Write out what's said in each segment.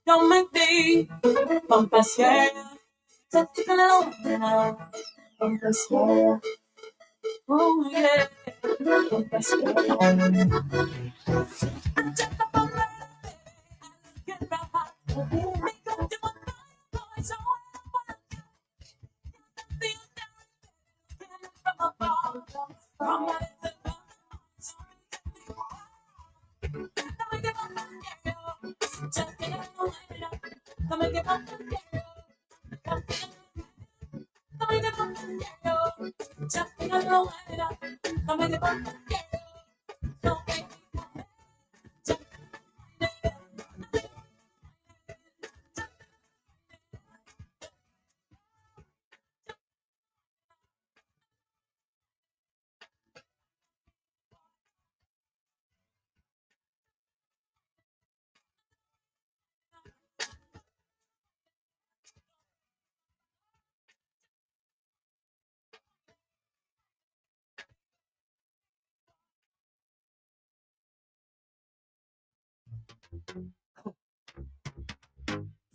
Don't make me fantasía. Just a little fantasía. Oh yeah, fantasía.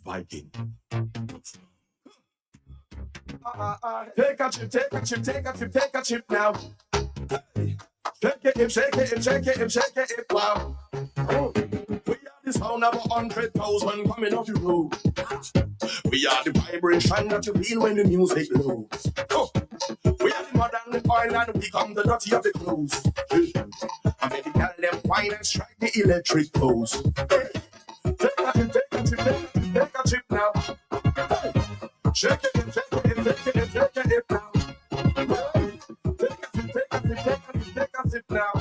Viking. Take a chip, take a chip, take a chip, take a chip now. Shake it, shake it, shake it, shake it, wow. Oh. We are the sound of 100,000 coming off the road. We are the vibration that you feel when the music blows. Oh. We are the modern, the fine, and we become the dirty of the clothes. I make the girl them wine and strike the electric pose. Take a chip, take a chip, take a chip now. Hey. Shake it, shake it, shake it, shake it now. Hey. Take a sip, take a sip, take a sip, take a sip now. Now.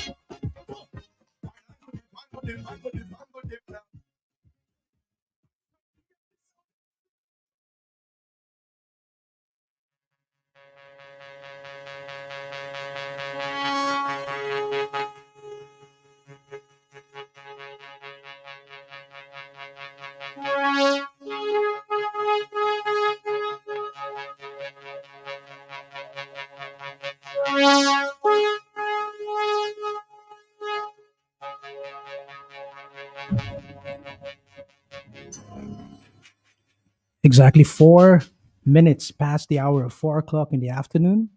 Exactly 4 minutes past the hour of 4 o'clock in the afternoon,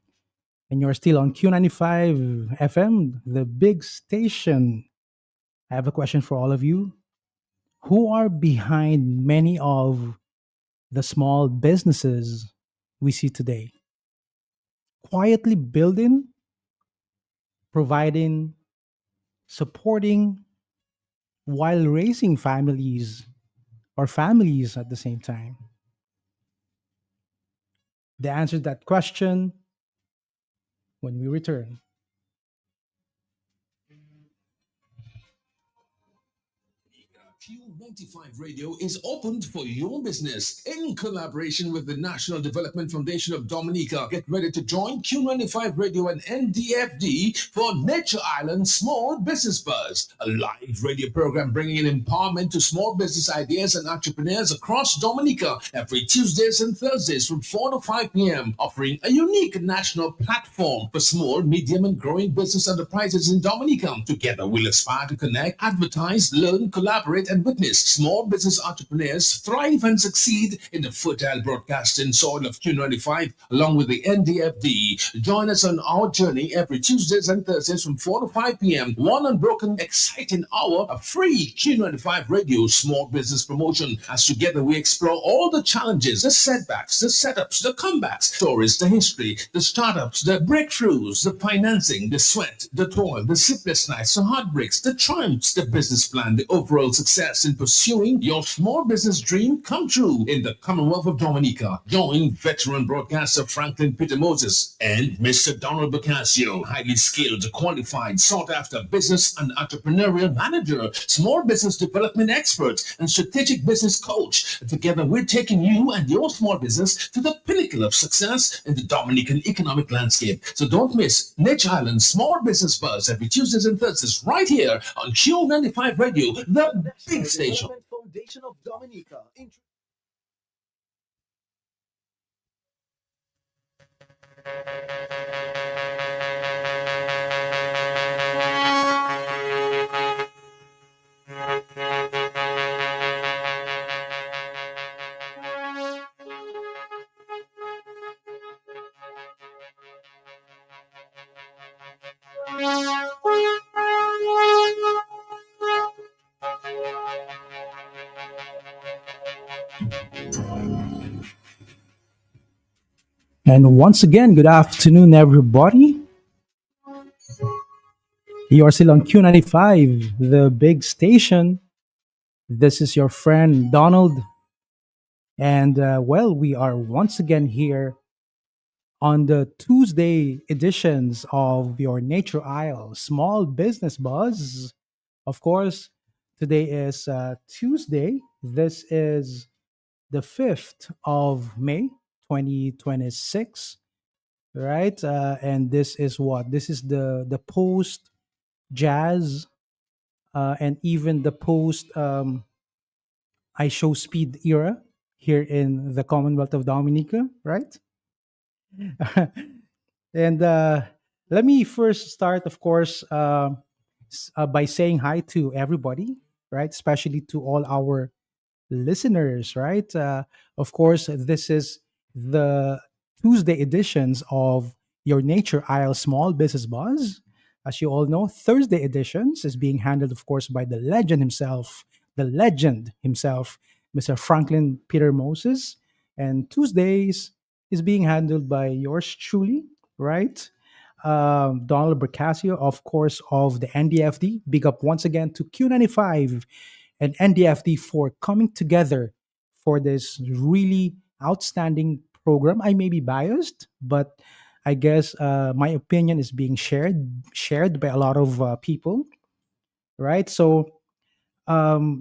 and you're still on Q95 FM, the big station. I have a question for all of you. Who are behind many of the small businesses we see today? Quietly building, providing, supporting, while raising families or families at the same time. The answer to that question when we return. Q95 Radio is opened for your business in collaboration with the National Development Foundation of Dominica. Get ready to join Q95 Radio and NDFD for Nature Island Small Business Buzz, a live radio program bringing in empowerment to small business ideas and entrepreneurs across Dominica every Tuesdays and Thursdays from 4 to 5 p.m., offering a unique national platform for small, medium, and growing business enterprises in Dominica. Together, we'll aspire to connect, advertise, learn, collaborate, and witness small business entrepreneurs thrive and succeed in the fertile broadcasting soil of Q95 along with the NDFD. Join us on our journey every Tuesdays and Thursdays from 4 to 5 p.m. One unbroken, exciting hour of free Q95 Radio small business promotion as together we explore all the challenges, the setbacks, the setups, the comebacks, stories, the history, the startups, the breakthroughs, the financing, the sweat, the toil, the sleepless nights, the heartbreaks, the triumphs, the business plan, the overall success in pursuit pursuing your small business dream come true in the Commonwealth of Dominica. Join veteran broadcaster Franklin Peter Moses and Mr. Donald Bacasio, highly skilled, qualified, sought after business and entrepreneurial manager, small business development expert, and strategic business coach. Together, we're taking you and your small business to the pinnacle of success in the Dominican economic landscape. So don't miss Nature Island Small Business Buzz every Tuesdays and Thursdays right here on Q95 Radio, the big station. Foundation of Dominica. And once again, good afternoon, everybody. You are still on Q95, the big station. This is your friend Donald. And well, we are once again here on the Tuesday editions of your Nature Isle Small Business Buzz. Of course, today is Tuesday. This is the 5th of May, 2026, right? And this is what? This is the post jazz and even the post I show speed era here in the Commonwealth of Dominica, right? And let me first start, of course, by saying hi to everybody, right? Especially to all our listeners, right? Of course, this is the Tuesday editions of your Nature Isle Small Business Buzz. As you all know, Thursday editions is being handled, of course, by the legend himself, Mr. Franklin Peter Moses. And Tuesdays is being handled by yours truly, right? Donald Bercasio, of course, of the NDFD. Big up once again to Q95 and NDFD for coming together for this really outstanding program. I may be biased, but I guess my opinion is being shared by a lot of people, right? So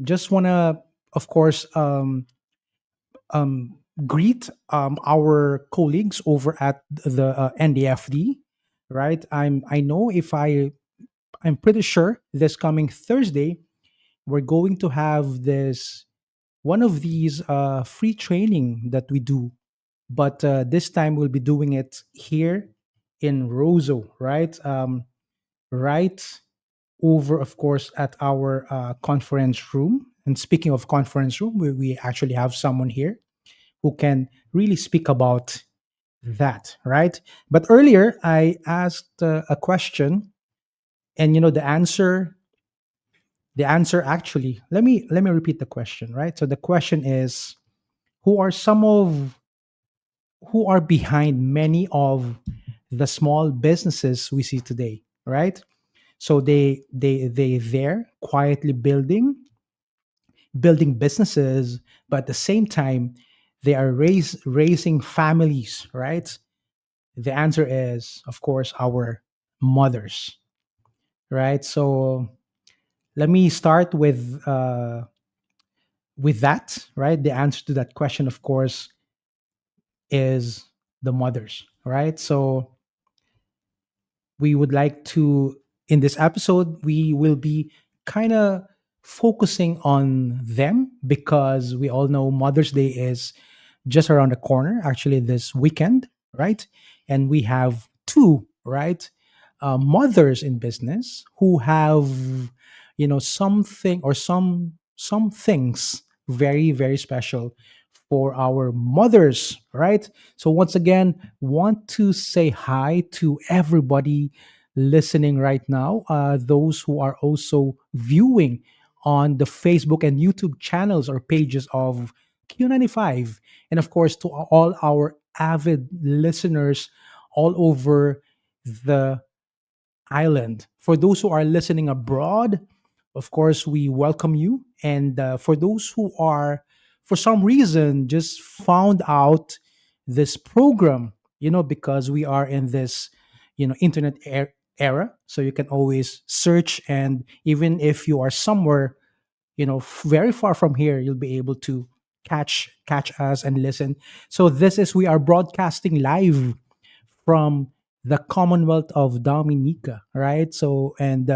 just wanna, of course, um, greet our colleagues over at the NDFD, right? I know if I'm pretty sure this coming Thursday we're going to have this one of these free training that we do, but this time we'll be doing it here in Roseau, right? Right over, of course, at our conference room. And speaking of conference room, we actually have someone here who can really speak about that, right? But earlier I asked a question, and the answer actually, let me repeat the question, right? So the question is, who are some of who are behind many of the small businesses we see today, right? So they there quietly building businesses, but at the same time they are raising families, right? The answer is, of course, our mothers, right? So let me start with that, right? The answer to that question, of course, is the mothers, right? So we would like to, in this episode, we will be kind of focusing on them because we all know Mother's Day is just around the corner, actually, this weekend, right? And we have two, right? Mothers in business who have, something or some things very, very special for our mothers, right? So once again, want to say hi to everybody listening right now, those who are also viewing on the Facebook and YouTube channels or pages of Q95, and of course to all our avid listeners all over the island. For those who are listening abroad, of course, we welcome you And for those who are, for some reason, just found out this program, because we are in this, internet era. So you can always search, and even if you are somewhere, very far from here, you'll be able to catch us and listen. So this is we are broadcasting live from the Commonwealth of Dominica, right? So, and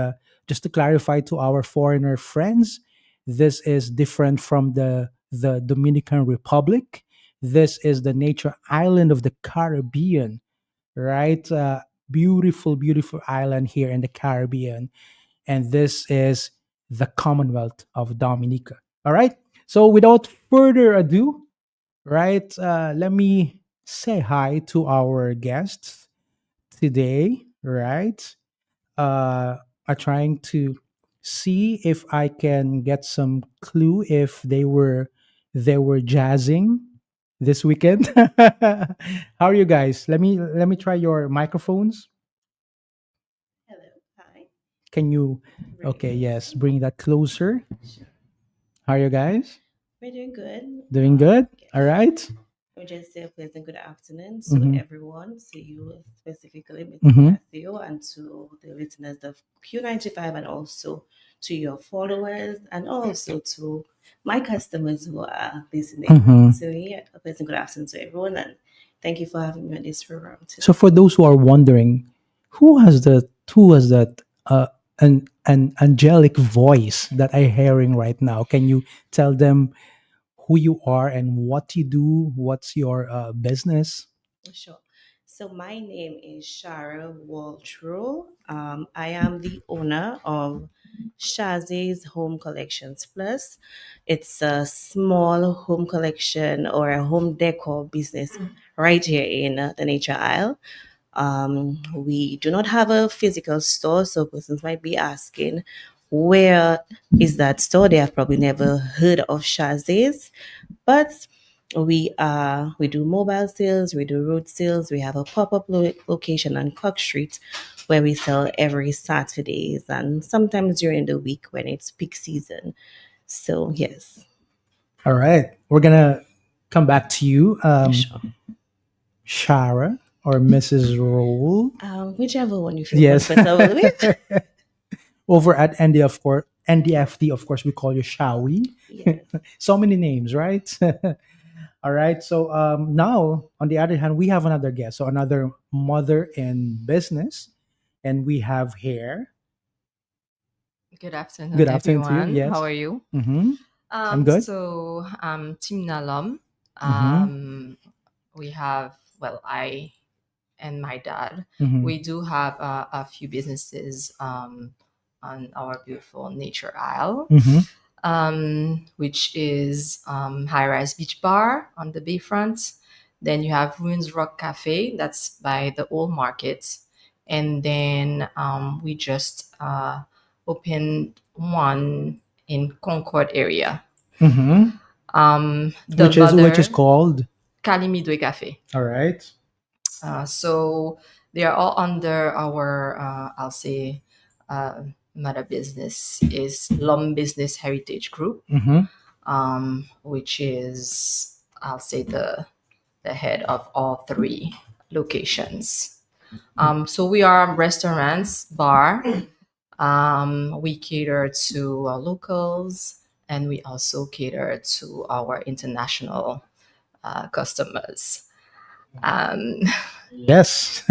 just to clarify to our foreigner friends, this is different from the Dominican Republic. This is the nature island of the Caribbean, right? Beautiful, beautiful island here in the Caribbean, and this is the Commonwealth of Dominica. All right. So, without further ado, right, let me say hi to our guests today, right? I'm trying to see if I can get some clue if they were jazzing this weekend. How are you guys? Let me try your microphones. Hello. Hi. Can you? Okay, Great. yes, bring that closer. How are you guys? We're doing good. Doing good? All Yes. right. We just say a pleasant good afternoon to Mm-hmm. everyone, to you specifically, Mr. Mm-hmm. Matthew, and to the listeners of Q95, and also to your followers, and also to my customers who are listening Mm-hmm. to me. A pleasant good afternoon to everyone, and thank you for having me on this program So today. for those who are wondering, who has that an angelic voice that I'm hearing right now? Can you tell them who you are and what you do? What's your business? Sure. So my name is Shara Waltrue. I am the owner of Shazzy's Home Collections Plus. It's a small home collection or a home decor business right here in the Nature Isle. We do not have a physical store, so persons might be asking, where is that store? They have probably never heard of Shazzy's, but we do mobile sales, we do road sales. We have a pop-up location on Cook Street where we sell every Saturdays and sometimes during the week when it's peak season. So yes. All right, we're gonna come back to you, Sure. Shara or Mrs. Roll. Whichever one you feel Yes. comfortable with. Over at NDFD, of course, we call you Shawi. Yes. So many names, right? All right. So now, on the other hand, we have another guest. So another mother in business, and we have here. Good Good afternoon, afternoon to you. everyone. How Yes. are you? Mm-hmm. I'm good. So I'm Team Nalom. Mm-hmm. We have, well, I and my dad, Mm-hmm. we do have a few businesses on our beautiful nature isle, Mm-hmm. which is High Rise Beach Bar on the bayfront. Then you have Ruins Rock Cafe, that's by the old market. And then we just opened one in Concord area. Mm-hmm. The Which is mother, called. Kalimidwe Cafe. All right. So they are all under our, I'll say, uh, mother business is Lum Business Heritage Group, Mm-hmm. which is, I'll say, the head of all three locations. So we are restaurants, bar. We cater to locals, and we also cater to our international customers. Um, Yes.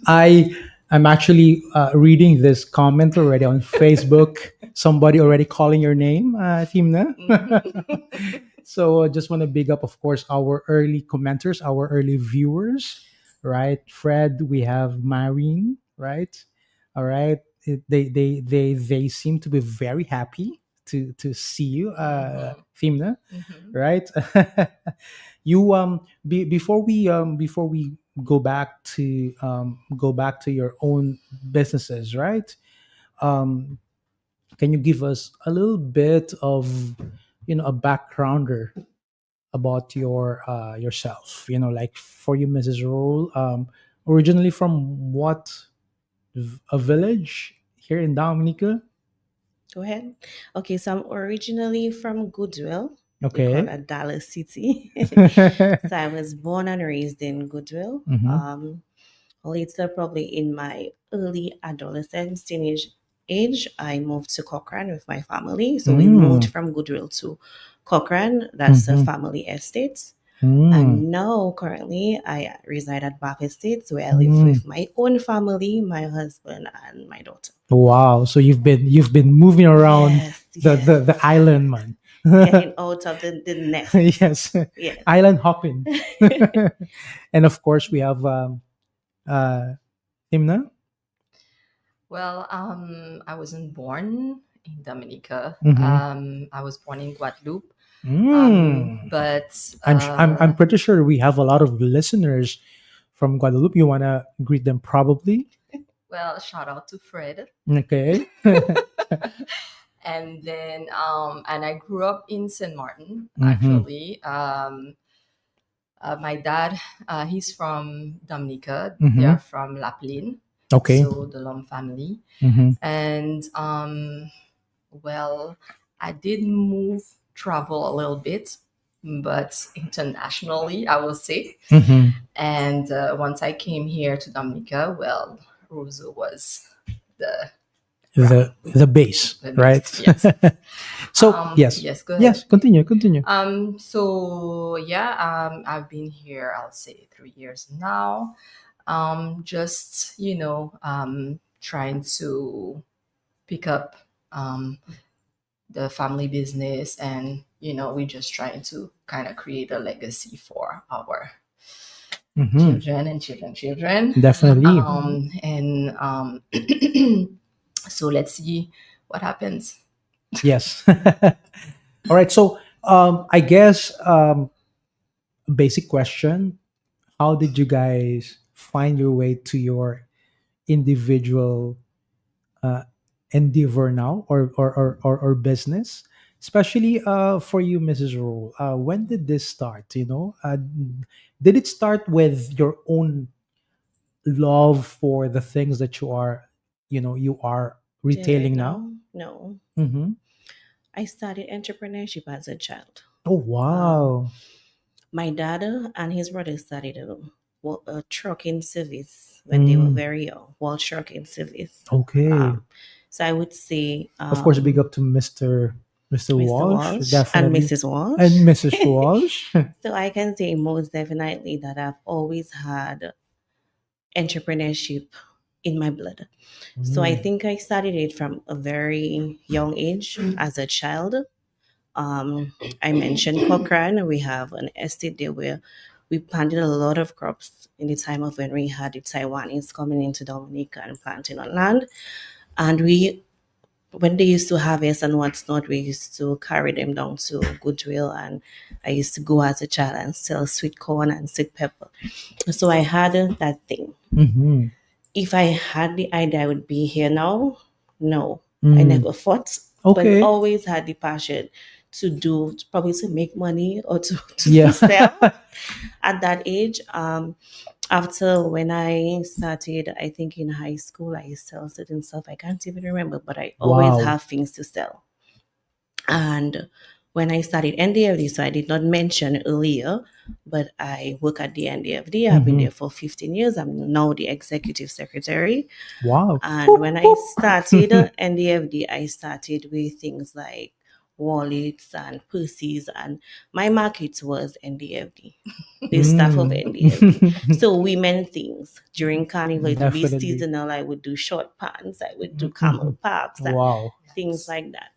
I I'm actually reading this comment already on Facebook. Somebody already calling your name, Timna. So I just want to big up, of course, our early commenters, our early viewers, right? Fred, we have Marine, right? All right. They seem to be very happy to see you, Timna, mhm. right? You before we go back to your own businesses, right? um can you give us a little bit of a backgrounder about yourself, like for you, Mrs. Roll, originally from what a village here in Dominica? Go ahead. Okay, so I'm originally from Goodwill. We call Okay. it Dallas City. So I was born and raised in Goodwill. Mm-hmm. Later, probably in my early adolescence, teenage age, I moved to Cochrane with my family. So we moved Mm. from Goodwill to Cochrane. That's a Mm-hmm. family estate. Mm. And now, currently, I reside at Bath Estates, where I live Mm. with my own family, my husband, and my daughter. Wow. So you've been moving around Yes, the yes. island, man. Getting out of the nest. Yes. Yes. Island hopping. And of course we have uh Timna. Well, I wasn't born in Dominica. Mm-hmm. I was born in Guadeloupe. Mm. But I'm pretty sure we have a lot of listeners from Guadeloupe. You wanna greet them probably? well, shout out to Fred. Okay. And then and I grew up in Saint Martin Mm-hmm. actually. My dad, he's from Dominica. They Mm-hmm. are from La Plaine, Okay. so the Lom family. Mm-hmm. And well, I did move, travel a little bit, but internationally, I will say. Mm-hmm. And once I came here to Dominica, well, Roseau was the ground, The base, the right? base. Yes. So yes. Yes. Go ahead. Yes, continue. So yeah, I've been here, I'll say 3 years now. Just, trying to pick up the family business, and, we're just trying to kind of create a legacy for our Mm-hmm. children and children. Definitely. And so let's see what happens. Yes. All right. So I guess basic question: how did you guys find your way to your individual uh, endeavor now, or business? Especially for you, Mrs. Rule. When did this start? Did it start with your own love for the things that you are Did it retailing now? now? No. Mm-hmm. I started entrepreneurship as a child. Oh Um, wow. my dad and his brother started a trucking service when they were Mm, very young, Wall trucking service. okay. So I would say Of course, big up to Mr. Mr. Walsh, Walsh and definitely, Mrs. Walsh. and Mrs. Walsh. So I can say most definitely that I've always had entrepreneurship in my blood. So I Mm, think I started it from a very young age as a child. Um, I mentioned Cochrane. We have an estate there where we planted a lot of crops in the time of when we had the Taiwanese coming into Dominica and planting on land. And when they used to harvest and what's not, we used to carry them down to Goodwill. And I used to go as a child and sell sweet corn and sweet pepper. So I had that thing. mm-hmm. If I had the idea I would be here now, no, I Mm, never thought, but okay. always had the passion to do, probably to make money or to, Yeah. to sell at that age. After when I started, I think in high school, I sell certain stuff. I can't even remember, but I always Wow. have things to sell. And when I started NDFD, so I did not mention earlier, but I work at the NDFD. I've been Mm-hmm. there for 15 years. I'm now the executive secretary. Wow. And Boop, when I started boop. NDFD, I started with things like wallets and purses, and my market was NDFD, the staff of NDFD. Mm. So women things during carnival, it would be Definitely. seasonal. I would do short pants, I would do Mm-hmm. camel packs and Wow. things like that.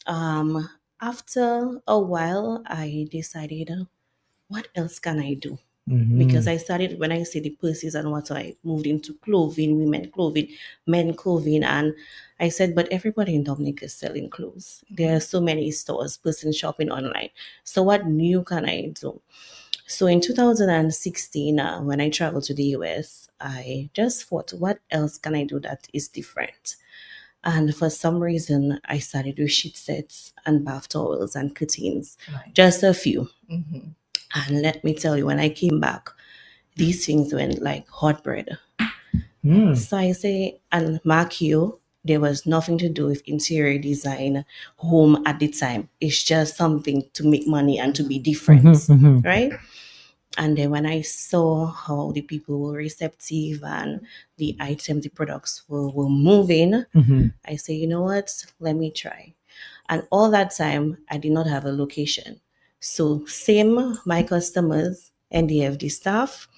Um, After a while, I decided, what else can I do? Because Mm-hmm. I started when I see the purses and what, so I moved into clothing, women clothing, men clothing, and I said, but everybody in Dominic is selling clothes. There are so many stores, person shopping online. So what new can I do? So in 2016, when I traveled to the US, I just thought, what else can I do that is different? And for some reason, I started with sheet sets and bath towels and curtains, Right. just a few. Mm-hmm. And let me tell you, when I came back, these things went like hot bread. Mm. So I say, and mark you, There was nothing to do with interior design, home at the time. It's just something to make money and to be Mm-hmm, different, mm-hmm, right? And then when I saw how the people were receptive and the items, the products were moving, mm-hmm. I say, you know what? Let me try. And all that time, I did not have a location. So, same my customers, NDFD staff,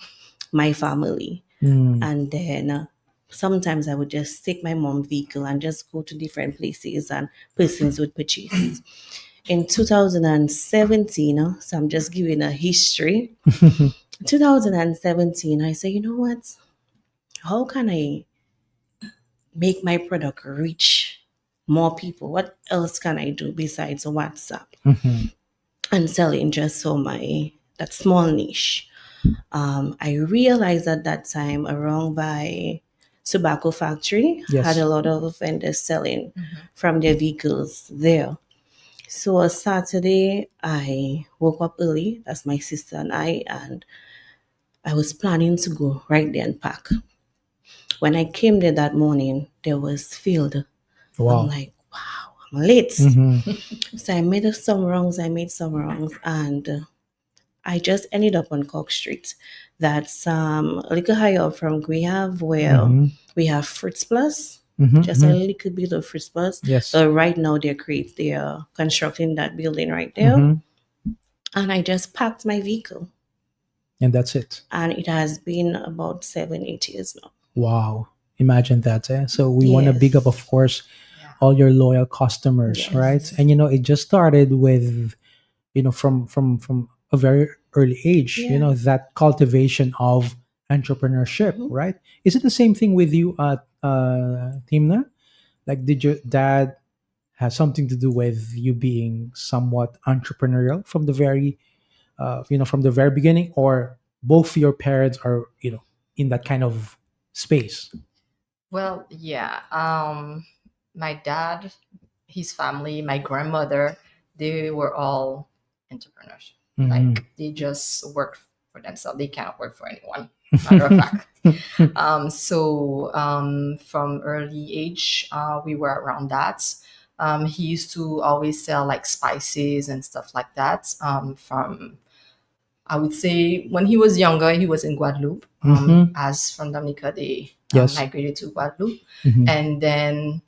my family. Mm. And then sometimes I would just take my mom's vehicle and just go to different places and persons would purchase. In 2017, so I'm just giving a history. 2017, I say, you know what? How can I make my product reach more people? What else can I do besides WhatsApp Mm-hmm. and selling just for my that small niche? I realized at that time around by tobacco factory had a Yes. lot of vendors selling from their vehicles there. So a Saturday, I woke up early. That's my sister and I was planning to go right there and pack. When I came there that morning, there was filled. I'm Wow. like, wow, I'm late. Mm-hmm. So I made some wrongs, and I just ended up on Cork Street. That's a little higher up from Greyhaven, where Mm-hmm. we have Fruits Plus, Mm-hmm. just a Mm-hmm. little bit of Fruits Plus. Yes. But right now they're constructing that building right there. Mm-hmm. And I just packed my vehicle. And that's it. And it has been about 7, 8 years now. Wow. Imagine that. Eh? So we want to big up, of Yes. course, Yeah. all your loyal customers, right? Yes. And it just started with, from a very early age, Yeah. that cultivation of entrepreneurship, Mhm. right? Is it the same thing with you at Timna? Like, did your dad have something to do with you being somewhat entrepreneurial from the very from the very beginning, or both your parents are in that kind of space? Well, yeah. My dad, his family, my grandmother, they were all entrepreneurs. Hmm. Like they just work for themselves. They cannot work for anyone. Matter of fact. From early age, we were around that. He used to always sell like spices and stuff like that. From I would say when he was younger, he was in Guadeloupe. Hmm. As from Dominica, they Yes. migrated to Guadeloupe, Hmm. and then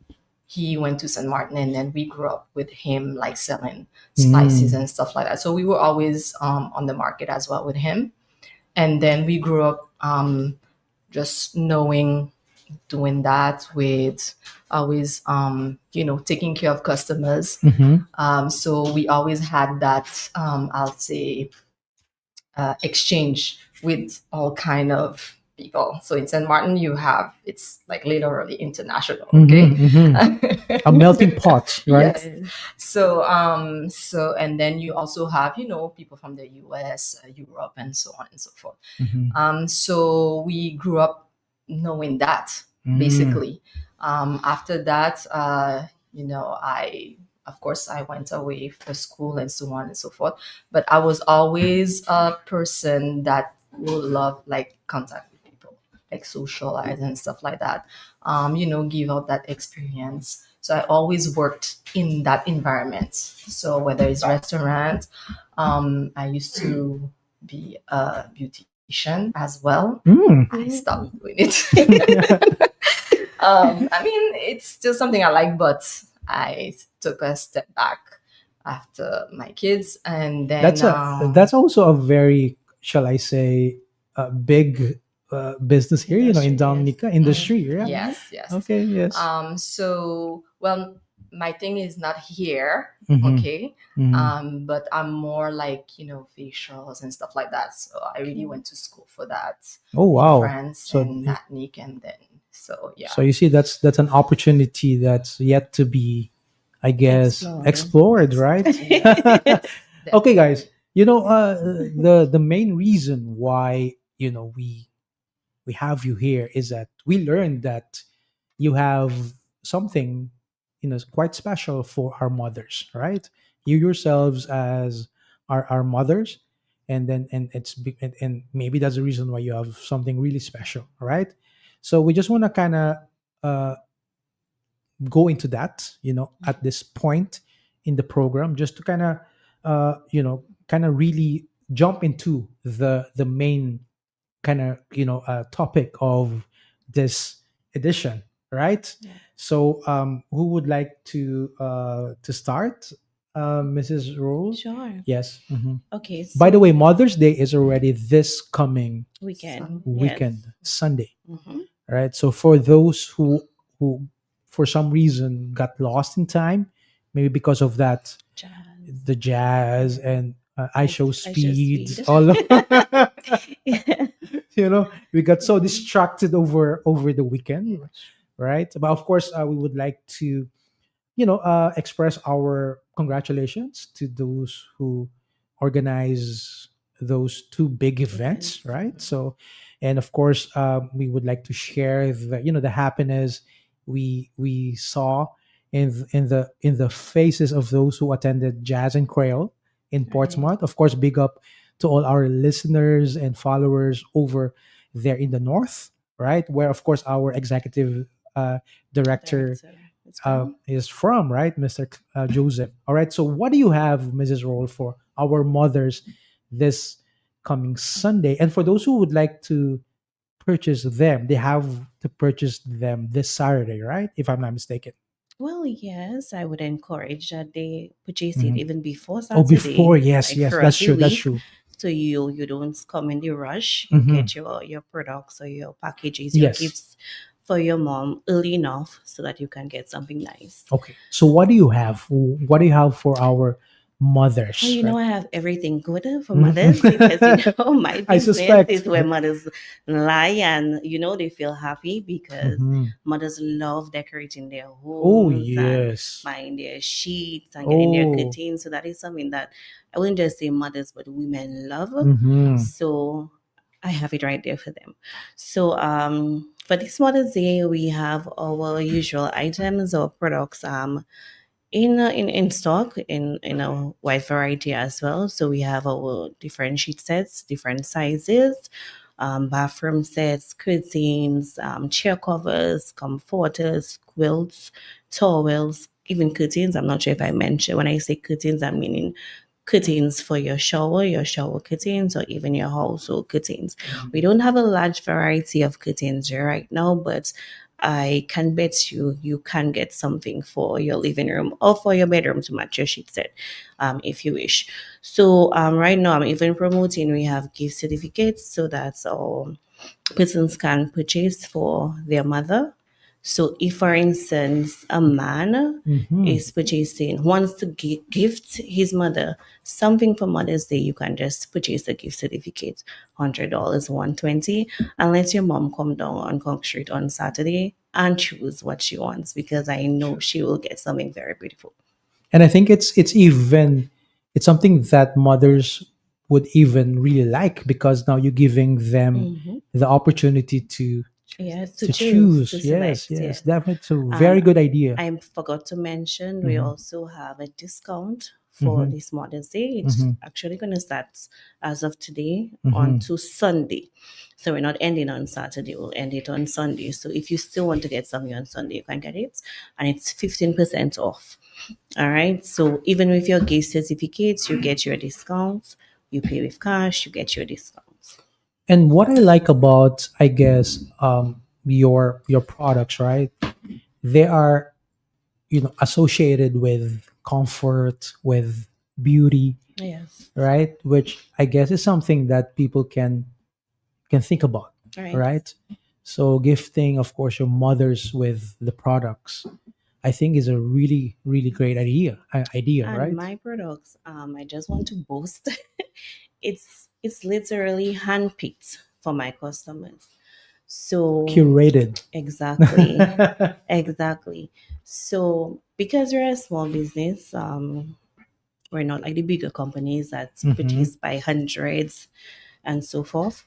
he went to St. Martin, and then we grew up with him, like selling spices Mm. and stuff like that. So we were always on the market as well with him, and then we grew up just knowing doing that with always taking care of customers. Hmm. So we always had that I'll say exchange with all kind of people. So in St. Martin, it's like literally international. Hmm. Okay. Hmm. A melting pot, right? Yes. Yes. So and then you also have people from the US, Europe, and so on and so forth. Hmm. So we grew up knowing that Mm. basically. After that, I of course I went away for school and so on and so forth. But I was always a person that would love like contact with people, like socialize and stuff like that. Give out that experience. So I always worked in that environment. So whether it's restaurant, I used to be a beautician as well. Mm. I stopped doing it. I mean, it's still something I like, but I took a step back after my kids, and then That's also a very, shall I say, big business here, in Industry, yes. Dominica industry. Yeah. yes, yes. Okay. Yes. So well, my thing is not here, Hmm. okay. Hmm. But I'm more like facials and stuff like that. So I really went to school for that Oh in wow. France So and Natnik, and then so so yeah. you see, that's an opportunity that's yet to be, I guess, Explored. explored, Yes. right? Okay, Definitely. guys. The main reason why we have you here is that we learned that you have something quite special for our mothers, right? You yourselves as our mothers, and maybe that's the reason why you have something really special, right? So we just want to kind of uh, go into that, at this point in the program, just to kind of, kind of really jump into the main kind of, topic of this edition, right? Yeah. So, who would like to start? Mrs. Rule? Sure. Yes. Okay, By the so way, Mother's Day is already this coming weekend. Yes. weekend, Sunday, Mm-hmm. right? So for those who for some reason got lost in time, maybe because of that, Jazz. the jazz and I show I just speeds, speed. all of, Yeah. we got so Mhm. distracted over the weekend, right? But of course, we would like to, express our congratulations to those who organize those two big events, Events. right? So, and of course, we would like to share the, the happiness we saw in the faces of those who attended Jazz and Creole in Right. Portsmouth. Of course, big up to all our listeners and followers over there in the north, right? Where of course our executive director Director. It's from. is from, right, Mr. Joseph. All right. So, what do you have, Mrs. Roll, for our mothers this coming Sunday? And for those who would like to purchase them, they have to purchase them this Saturday, right? If I'm not mistaken. Well, yes, I would encourage that they purchase it Mhm. even before Oh, before, Saturday, yes, like yes, that's throughout the true. That's week. true. So you don't come in the rush. You Hmm. get your products or your packages, your Yes. gifts for your mom early enough so that you can get something nice. Okay. So, what do you have? What do you have for our Well, mothers, right? I have everything good for mothers because, Mhm. my I business suspect. is where mothers lie and, they feel happy because Mhm. mothers love decorating their Oh, homes and yes. buying their sheets and getting their Oh. curtains. So that is something that I wouldn't just say mothers, but women love. Hmm. So I have it right there for them. So for this Mother's Day, we have our usual items or products. In stock in a wide variety as well. So we have our different sheet sets, different sizes, bathroom sets, curtains, chair covers, comforters, quilts, towels, even curtains. I'm not sure if I mentioned when I say curtains, I'm meaning curtains for your shower curtains, or even your household curtains. We don't have a large variety of curtains here right now, but I can bet you can get something for your living room or for your bedroom to match your sheet set, if you wish. So right now I'm even promoting. We have gift certificates, so that's all persons can purchase for their mother. So, if for instance, a man Hmm. is purchasing, wants to gift his mother something for Mother's Day, you can just purchase a gift certificate, $100, 120, and let your mom come down on Conk Street on Saturday and choose what she wants because I know she will get something very beautiful. And I think it's something that mothers would even really like, because now you're giving them Hmm. the opportunity to Yes, to to choose, to choose. Yes, select, yes, yes. definitely. It's a very And good idea. I forgot to mention, we Hmm. also have a discount for Hmm. this Mother's Day. It's Hmm. actually going to start as of today on Hmm. to Sunday. So we're not ending on Saturday, we'll end it on Sunday. So if you still want to get something on Sunday, you can get it. And it's 15% off. All right. So even with your gift certificates, you get your discounts. You pay with cash, you get your discounts. And what I like about, I guess, your products, right? They are, associated with comfort, with beauty, Yes. right? Which I guess is something that people can think about, All right. right? So gifting, of course, your mothers with the products, I think is a really, really great idea, And right? my products, I just want to boast. It's literally handpicked for my customers. So Curated. exactly, exactly. So because we're a small business, we're not like the bigger companies that Hmm. purchase by hundreds and so forth.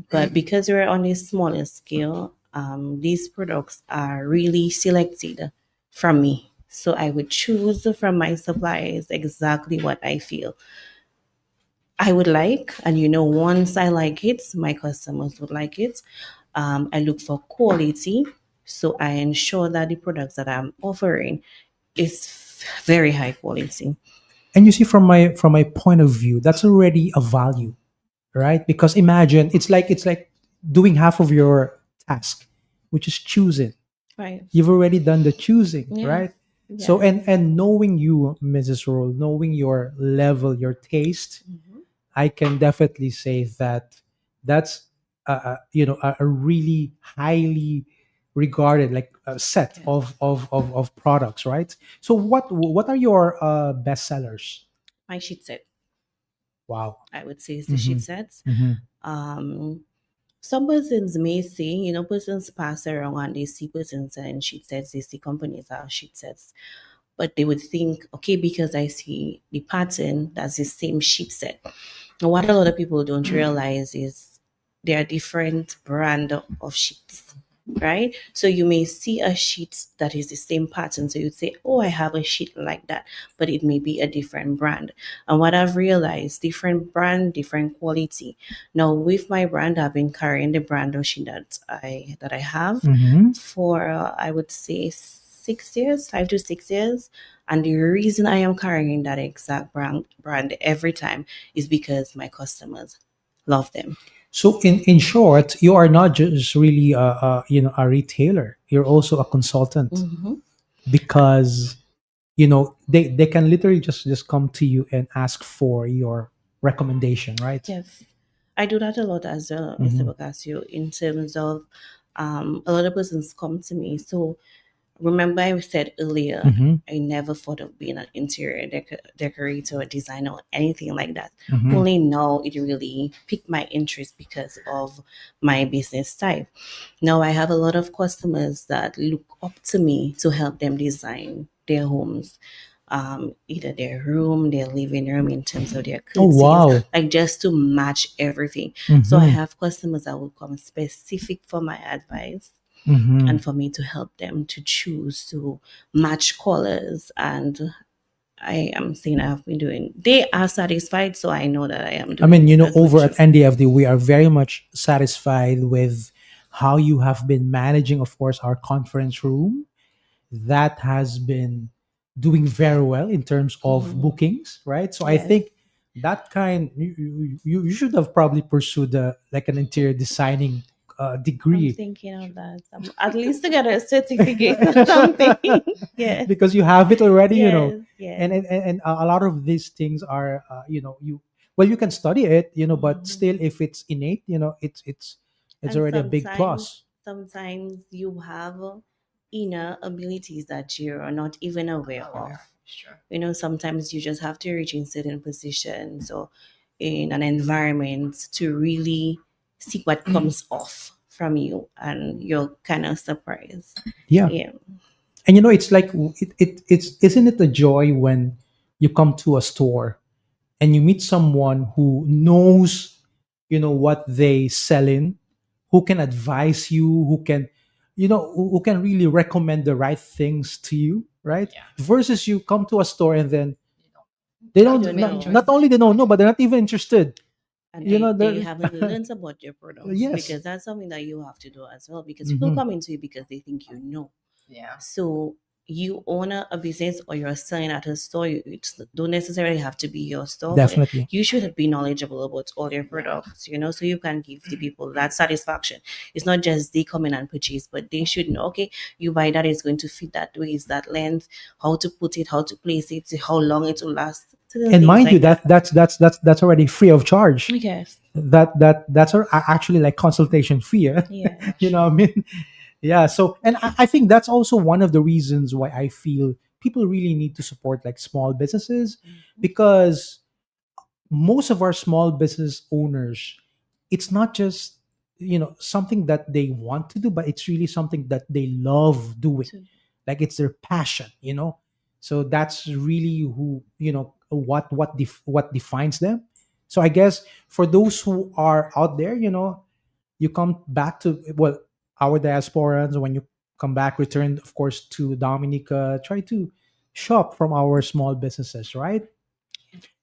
But because we're on a smaller scale, these products are really selected from me. So I would choose from my suppliers exactly what I feel I would like. And once I like it, my customers would like it. I look for quality. So I ensure that the products that I'm offering is very high quality. And you see, from my point of view, that's already a value, right? Because imagine it's like doing half of your task, which is choosing. Right. You've already done the choosing, Yeah. right? So Yes. and knowing you, Mrs. Roll, knowing your level, your taste, Mhm. I can definitely say that that's a really highly regarded like a set Yes. of products, right? So what are your best sellers? My sheet set, Wow. I would say, is the Mm-hmm. sheet sets. Mm-hmm. Um, some persons may see, persons pass around and they see persons and sheet sets, they see companies are sheet sets. But they would think, okay, because I see the pattern, that's the same sheet set. And what a lot of people don't realize is there are different brand of sheets, right? So you may see a sheet that is the same pattern. So you'd say, oh, I have a sheet like that, but it may be a different brand. And what I've realized, different brand, different quality. Now with my brand, I've been carrying the brand of sheet that I have Mm-hmm. for I would say 6 years, 5 to 6 years. And the reason I am carrying that exact brand every time is because my customers love them. So in short, you are not just really a retailer. You're also a consultant Hmm. because they can literally just come to you and ask for your recommendation, right? Yes, I do that a lot as well, Mr. Mm-hmm. Bocasio, in terms of a lot of persons come to me. So remember, I said earlier, Mm-hmm. I never thought of being an interior decorator or designer or anything like that. Mm-hmm. Only now it really piqued my interest because of my business type. Now I have a lot of customers that look up to me to help them design their homes, either their room, their living room, in terms of their Oh curtains, wow. like just to match everything. So I Mm-hmm. have customers that will come specific for my advice Mm-hmm. and for me to help them to choose to match colors. And I am saying I've been doing, they are satisfied, so I know that I am I mean, doing a good over at job. NDFD, we are very much satisfied with how you have been managing, of course, our conference room. That has been doing very well in terms of Mhm. bookings, right? So I Yes. think that kind you should have probably pursued like an interior designing I'm degree thinking of that. At least to get a certificate or something. Yes. because you have it already, Yes. and Yes. a lot of these things are you well you can study it, but Mhm. still if it's innate, it's And already a big plus. sometimes you have inner abilities that you're not even aware of. Aware. Sure. Sometimes you just have to reach in certain positions or in an environment to really see what comes off from you, and you're kind of surprised. Yeah. Yeah. And it's like it's isn't it a joy when you come to a store and you meet someone who knows what they sell in, who can advise you, who can who can really recommend the right things to you, right? Yeah. Versus you come to a store and then You don't they You don't, not don't even know. not only they don't know, but they're not even interested. And they They're haven't learned about your products, yes. because that's something that you have to do as well, because people Hmm. come into you because they think you know. Yeah. So you own a business or you're selling at a store, it don't necessarily have to be your store, but Definitely. you should be knowledgeable about all your Yeah. products, so you can give the people that satisfaction. It's not just they come in and purchase, but they should know, okay, you buy that, it's going to fit that way, is that length, how to put it, how to place it, how long it will last, certain And things mind you, like that. that's already free of charge. Yes. Actually like consultation fee. Eh? Yeah. Yeah. You know what I Sure. mean? Yeah. So, and I think that's also one of the reasons why I feel people really need to support like small businesses, because most of our small business owners, it's not just something that they want to do, but it's really something that they love doing, So, like it's their passion. So that's really who what defines them. So I guess for those who are out there, you come back to, well, our diasporans, when you come back, return of course to Dominica, try to shop from our small businesses, right?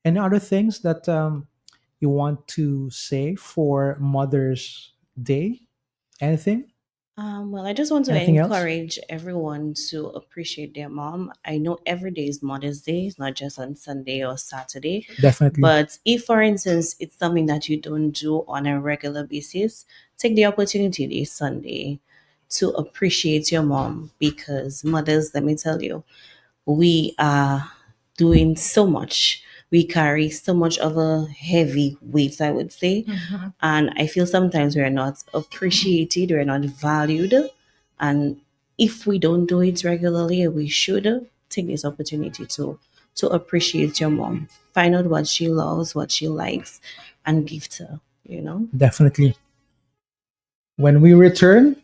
Any other things that you want to say for Mother's Day? Anything? Well, I just want to Anything else? encourage everyone to appreciate their mom. I know every day is Mother's Day, it's not just on Sunday or Saturday. Definitely. But if, for instance, it's something that you don't do on a regular basis, take the opportunity this Sunday to appreciate your mom because mothers, let me tell you, we are doing so much. We carry so much of a heavy weight, I would say. And I feel sometimes we're not appreciated, we're not valued. And if we don't do it regularly, we should take this opportunity to appreciate your mom. Find out what she loves, what she likes, and gift her, you know? Definitely. When we return,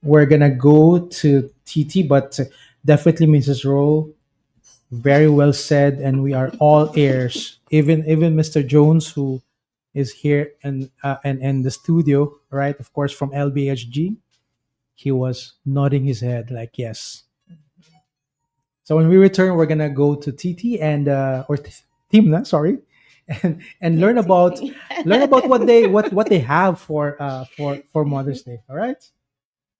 we're gonna go to TT, but definitely Mrs. Roll, very well said, and we are all ears. Even Mr. Jones, who is here and in the studio, right? Of course, from LBHG, he was nodding his head like yes. So when we return, we're gonna go to TT and Timna, sorry, and Yeah, TT. learn about what they have for Mother's Day. All right,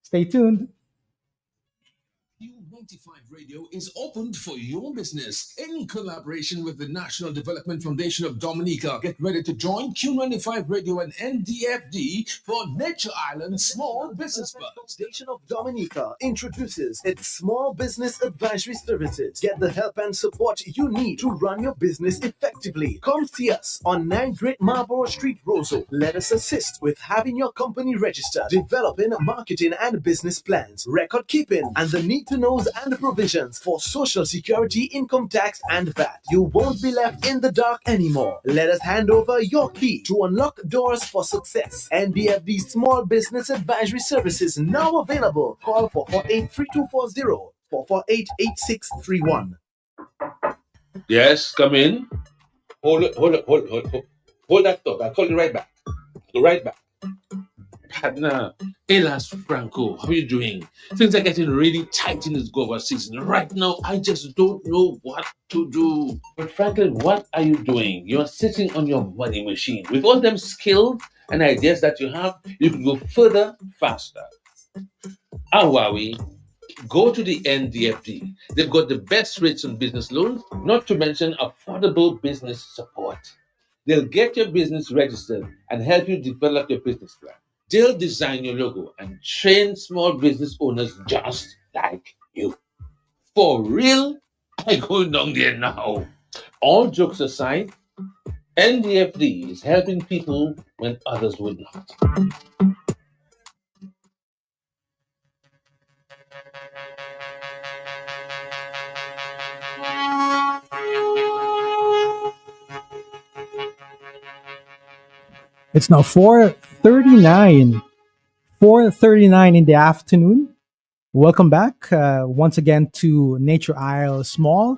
stay tuned. Q95 Radio is opened for your business in collaboration with the National Development Foundation of Dominica. Get ready to join Q95 Radio and NDFD for Nature Island Small Business Buzz. Foundation of Dominica introduces its small business advisory services. Get the help and support you need to run your business effectively. Come see us on 9 Great Marlborough Street, Roseau. Let us assist with having your company registered, developing marketing and business plans, record keeping, and the need to knows and provisions for social security, income tax, and VAT. You won't be left in the dark anymore. Let us hand over your key to unlock doors for success. NBFD Small Business Advisory Services now available. Call 448-3240, 448-8631. Yes, come in. Hold that thought. I'll call you right back. Go right back. Partner, Elas Franco, how are you doing? Things are getting really tight in this Gova season. Right now, I just don't know what to do. But Franklin, what are you doing? You're sitting on your money machine. With all them skills and ideas that you have, you can go further, faster. How are we? Go to the NDFD. They've got the best rates on business loans, not to mention affordable business support. They'll get your business registered and help you develop your business plan. They'll design your logo and train small business owners just like you. For real? I go down there now. All jokes aside, NDFD is helping people when others would not. It's now 4:39. 4:39 in the afternoon. Welcome back once again to Nature Isle Small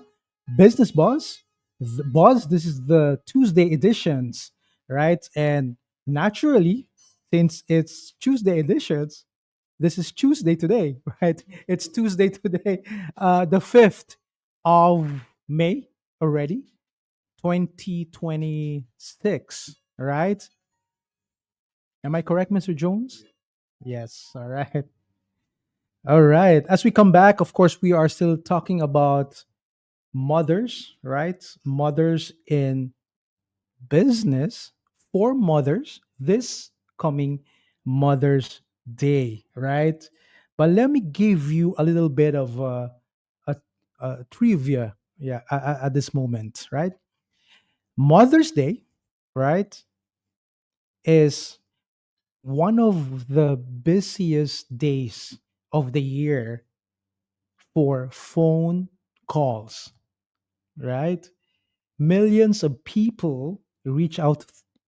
Business Buzz. Buzz, this is the Tuesday editions, right? And naturally, since it's Tuesday editions, this is Tuesday today, right? It's Tuesday today, the 5th of May already, 2026, right? Am I correct, Mr. Jones? Yes, all right. All right. As we come back, of course, we are still talking about mothers, right? Mothers in business for mothers this coming Mother's Day, right? But let me give you a little bit of a, a trivia, yeah, at this moment, right? Mother's Day, right, is one of the busiest days of the year for phone calls, right? Millions of people reach out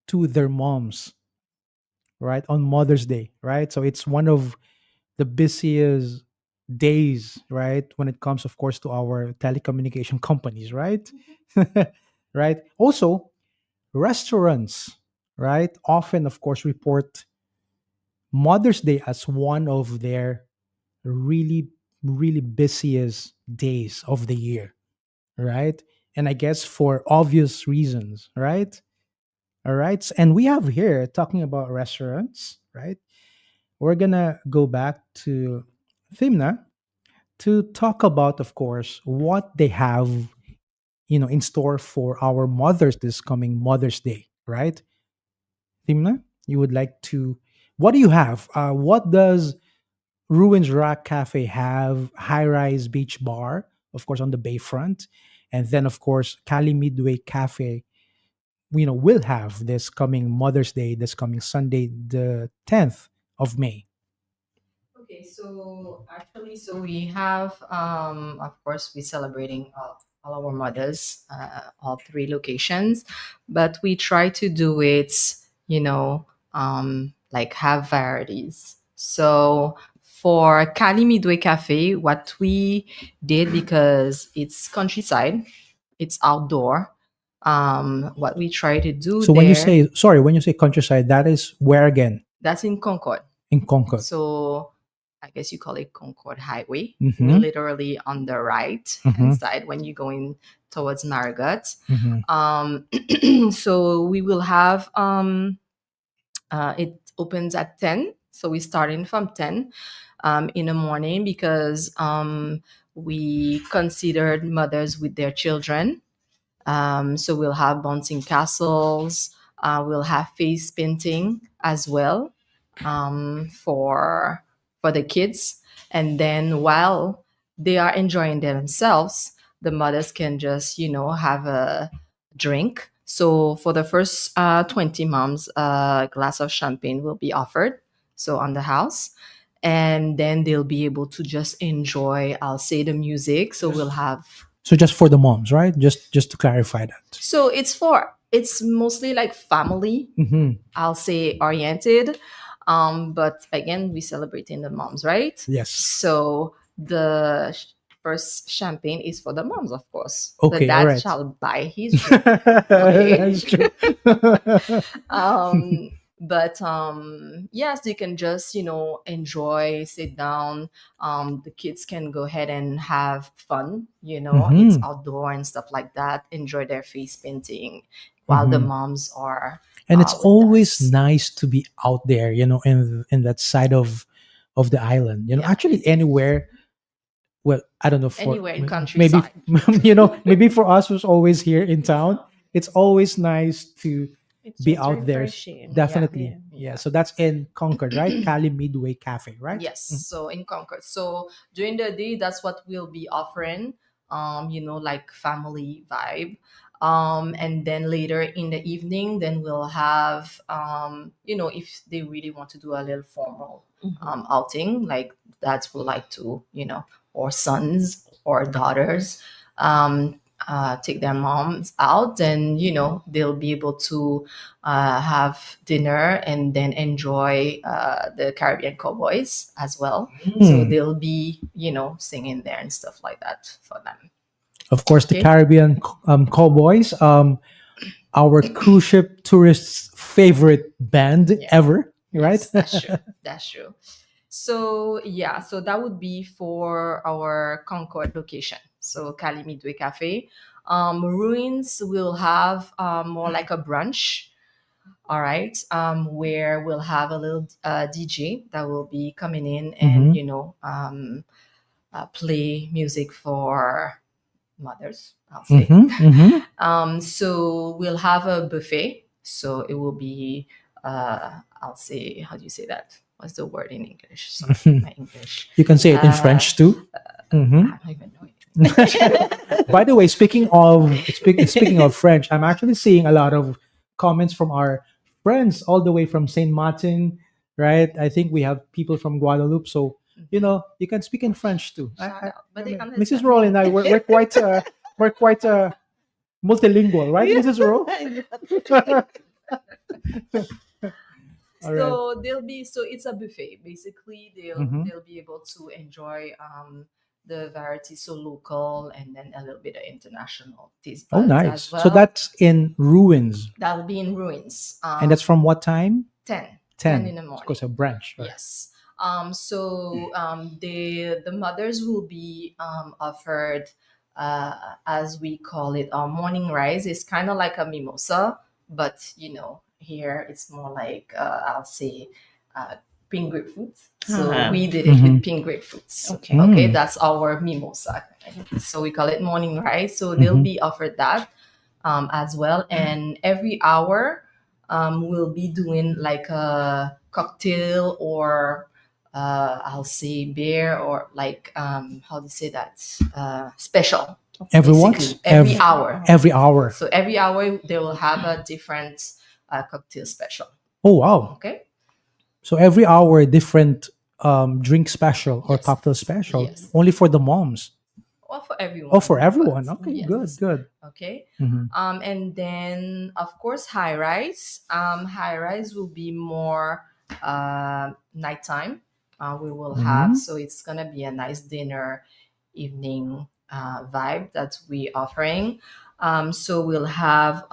to their moms, right, on Mother's Day, right? So it's one of the busiest days, right, when it comes, of course, to our telecommunication companies, right? Right. Also, restaurants, right, often, of course, report Mother's Day as one of their really, really busiest days of the year, right? And I guess for obvious reasons, right? All right. And we have here talking about restaurants, right? we're gonna go back to Thimna to talk about, of course, what they have, in store for our mothers this coming Mother's Day, right? Thimna, you would like to. What do you have? What does Ruins Rock Cafe have? High Rise Beach Bar, of course, on the bayfront, and then of course Cali Midway Cafe. Will have this coming Mother's Day, this coming Sunday, the 10th of May. Okay, so actually, so we have, of course, we're celebrating all our mothers, all three locations, but we try to do it, you know, like have varieties. So for Cali Midway Cafe, what we did, because it's countryside, it's outdoor. What we try to do So when you there, say sorry, when you say countryside, that is where again? that's in Concord. In Concord. So I guess you call it Concord Highway. We're Mm-hmm. literally on the right Mm-hmm. hand side when you're going towards Marigot. Mm-hmm. So we will have it opens at 10. So we're starting from 10 in the morning because we considered mothers with their children. So we'll have bouncing castles. We'll have face painting as well for the kids. And then while they are enjoying themselves, the mothers can just have a drink. So for the first 20 moms, a glass of champagne will be offered. So on the house. And then they'll be able to just enjoy, I'll say, the music. So we'll have So just for the moms, right? Just to clarify that. so it's mostly like family, Mm-hmm. I'll say, oriented. But again, we celebrating the moms, right? Yes. So the first champagne is for the moms, of course. The Okay. All dad right. shall buy his drink. Okay. That's true. um but yes, you can just enjoy, sit down. The kids can go ahead and have fun. It's Mm-hmm. outdoor and stuff like that, enjoy their face painting while the Mm-hmm. moms are And it's with always us. nice to be out there, in that side of the island. Yeah. Actually anywhere. Well, I don't know, for Anywhere in maybe countryside. maybe for us who's always here in town, it's always nice to It's be just out there. refreshing. Yeah. Definitely. Yeah. Yeah. So that's in Concord, right? Cali Midway Cafe, right? Yes, Mhm. so in Concord. So during the day, that's what we'll be offering. Like family vibe. And then later in the evening, then we'll have if they really want to do a little formal outing, like dads would like to, or sons or daughters, take their moms out, and they'll be able to have dinner and then enjoy the Caribbean Cowboys as well. So Hmm. they'll be, singing there and stuff like that for them. Of course, the Okay. Caribbean Cowboys, our cruise ship tourists' favorite band Yeah. ever, right? Yes, that's true. That's true. So yeah, so that would be for our Concord location. So Cali Midway Cafe. Ruins will have more like a brunch. All right, where we'll have a little DJ that will be coming in and Mhm. play music for mothers, I'll say. Mhm. Mhm. So we'll have a buffet. So it will be, I'll say, how do you say that? What's the word in English? Sorry, my English. You can say it in Uh, French too. Mhm. I don't even know it. By the way, speaking of French, I'm actually seeing a lot of comments from our friends all the way from Saint Martin, right? I think we have people from Guadeloupe, so you can speak in French too. Shout out. But they Mrs. understand Roll me. and I we're quite multilingual, right, Mrs. Roll? All right. So it's a buffet. Basically, they'll Mhm. they'll be able to enjoy the variety, so local and then a little bit of international taste Oh, buds nice. as So well. that's in Ruins, That'll be in Ruins. and that's from what time? 10 in the Of course, morning. a branch. Right. Yes. So the mothers will be offered, as we call it, morning rise. It's kind of like a mimosa, but here it's more like, I'll say, pink grapefruit. So Uh-huh. we did it with pink grapefruits. Okay. Okay, that's our mimosa. So we call it morning rice. So they'll be offered that as well. And every hour, we'll be doing like a cocktail or I'll say beer or like how do you say that special. Every Basically, what? every hour. Every hour. So every hour they will have a different cocktail special. Oh wow! Okay. So every hour, a different drink special or Yes. cocktail special, Yes. only for the moms. Or for everyone. Oh, for everyone. but Okay, yes. good. Okay. Mhm. And then of course high rise. High rise will be more nighttime. We will have, so it's gonna be a nice dinner evening vibe that we offering. So we'll have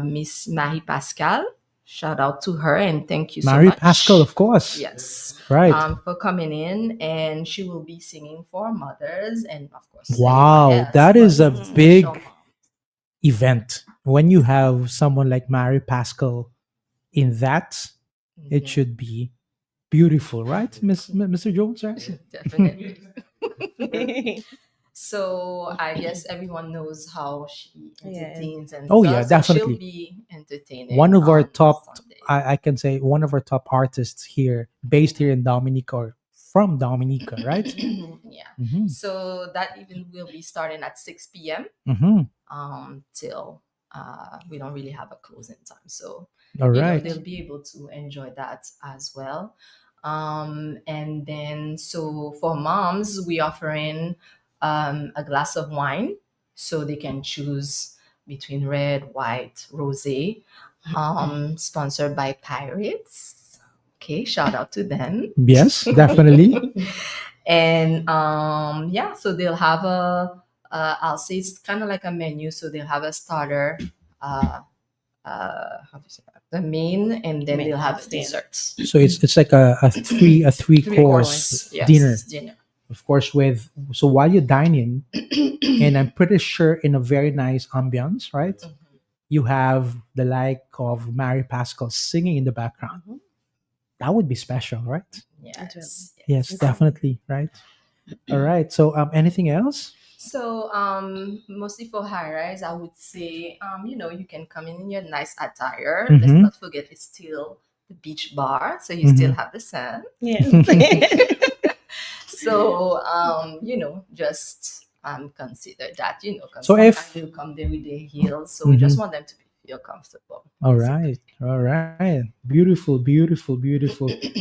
Miss Marie Pascal. Shout out to her and thank you so Marie much. Pascal, of course. Yes. Right. For coming in, and she will be singing for mothers and of course. Wow, anyone else, that is a but big special mom. event. When you have someone like Marie Pascal in that, it should be beautiful, right, Mr. Jones? Right? Definitely. So I guess everyone knows how she entertains and Oh, stuff. yeah, so definitely. she'll be entertaining. One of our on top, Sunday. I can say, one of our top artists here, based here in Dominica or from Dominica, right? Yeah. Mhm. So that even will be starting at 6 p.m. Till we don't really have a closing time. So All right. they'll be able to enjoy that as well. And then so for moms, we offering a glass of wine, so they can choose between red, white, rosé. Sponsored by Pirates. Okay, shout out to them. Yes, definitely. And yeah, so they'll have I'll say it's kind of like a menu. So they'll have a starter, how do you say that? The main, and then they'll have desserts. So it's like a three course Yes, dinner. dinner. Of course, with so while you dine in, and I'm pretty sure in a very nice ambiance, right? You have the like of Mary Pascal singing in the background. That would be special, right? Yes, definitely, right? All right. So, anything else? So mostly for high rise, I would say you can come in your nice attire. Let's not forget it's still the beach bar, so you still have the sun. Yes. So just consider that, 'cause So if- sometimes they'll come there with their heels, so we just want them to feel comfortable. All right. Beautiful.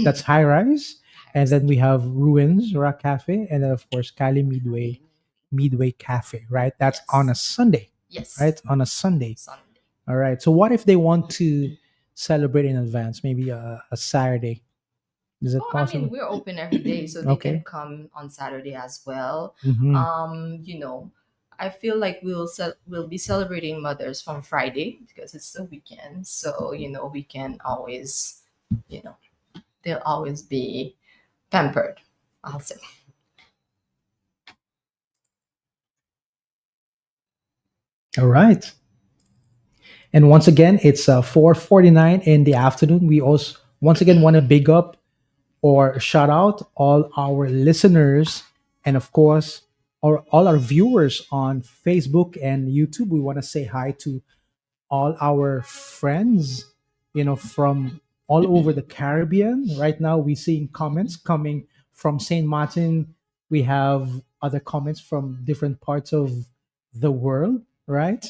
That's high rise. And then we have Ruins Rock Cafe. And then, of course, Cali Midway Cafe, right? That's on a Sunday, Yes. right? On a Sunday. Sunday. All right. So, what if they want to celebrate in advance? Maybe a Saturday. Is it I possible? mean, we're open every day, so they Okay. can come on Saturday as well. Mhm. I feel like we'll be celebrating mothers from Friday because it's the weekend. So we can always, they'll always be pampered, I'll say. All right. And once again, it's 4:49 in the afternoon. We also once again want to big up or shout out all our listeners and of course all our viewers on Facebook and YouTube. We want to say hi to all our friends, from all over the Caribbean. Right now, we're seeing comments coming from St. Martin. We have other comments from different parts of the world, right?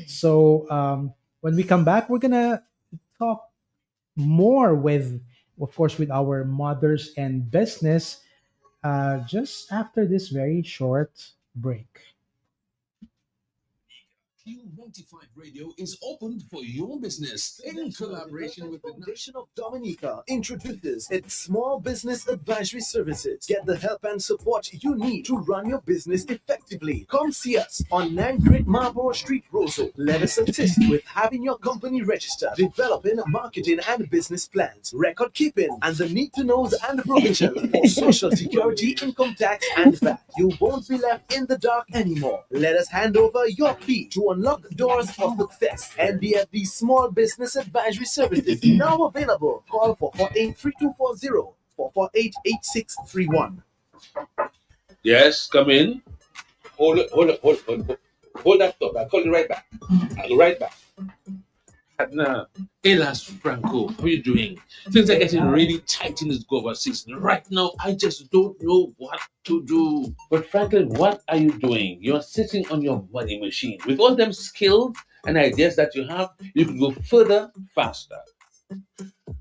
So when we come back, we're gonna talk more with, of course, with our mothers and business just after this very short break. Q95 Radio is open for your business in collaboration with the Foundation of Dominica introduces its small business advisory services. Get the help and support you need to run your business effectively. Come see us on 9 Great Marlborough Street, Roseau. Let us assist with having your company registered, developing marketing and business plans, record keeping, and the need to knows and provision for social security, income tax, and VAT. You won't be left in the dark anymore. Let us hand over your key to unlock doors of success. NDFD Small Business Advisory Services now available. Call for 483240 938-488631. Yes, come in. Hold that thought. I'll call you right back. I'll go right back. Now, Elas Franco, how are you doing? Things are getting really tight in this Gova season. Right now, I just don't know what to do. But Franklin, what are you doing? You're sitting on your money machine. With all them skills and ideas that you have, you can go further, faster.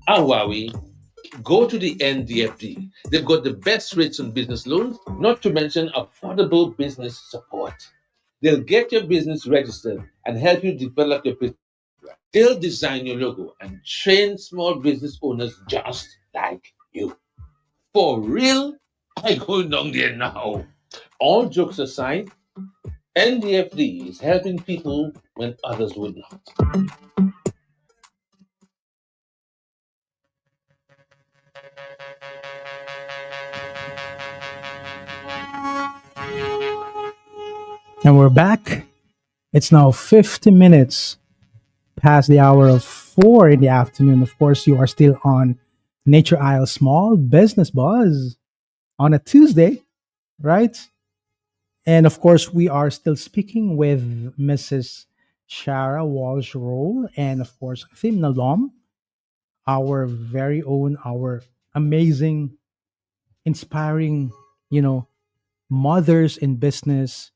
Huawei, go to the NDFD. They've got the best rates on business loans, not to mention affordable business support. They'll get your business registered and help you develop your business. They'll design your logo and train small business owners just like you. For real? I go down there now. All jokes aside, NDFD is helping people when others would not. And we're back. It's now 50 minutes past the hour of 4 in the afternoon. Of course, you are still on Nature Isle Small Business Buzz on a Tuesday, right? And of course, we are still speaking with Mrs. Shara Walsh Roll and, of course, Thimna Lom, our very own, our amazing, inspiring, you know, mothers in business,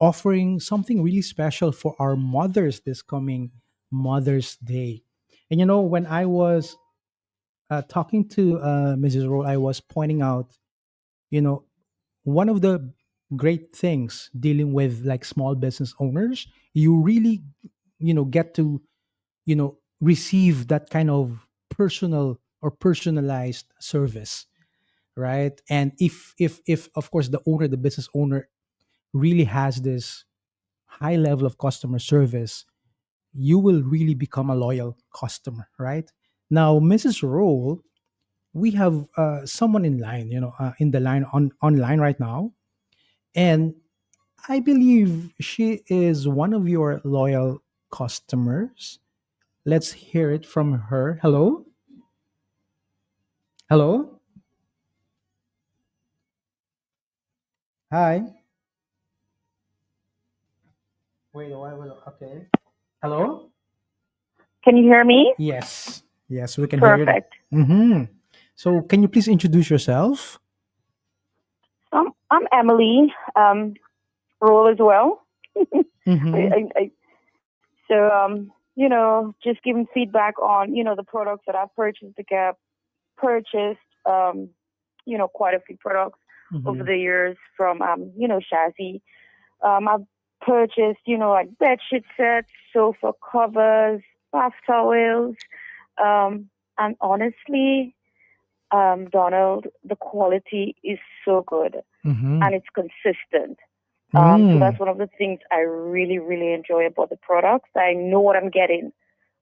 offering something really special for our mothers this coming Mother's Day. And when I was talking to Mrs. Roll, I was pointing out, you know, one of the great things dealing with like small business owners, you really, get to, receive that kind of personal or personalized service, right? And if of course the business owner really has this high level of customer service, you will really become a loyal customer, right? Now, Mrs. Roll, we have someone in line, in the line online right now, and I believe she is one of your loyal customers. Let's hear it from her. Hello, hello, hi. Wait, okay. Hello. Can you hear me? Yes, yes, we can hear you. Perfect. Mm-hmm. So, can you please introduce yourself? I'm Emily, Roll as well. Mm-hmm. So, just giving feedback on, the products that I've purchased. I've purchased, quite a few products over Mm-hmm. the years from, Shazzy. I've purchased, like bedsheet sets, sofa covers, bath towels. And honestly, Donald, the quality is so good Mm-hmm. and it's consistent. So Mm. that's one of the things I really, really enjoy about the products. I know what I'm getting.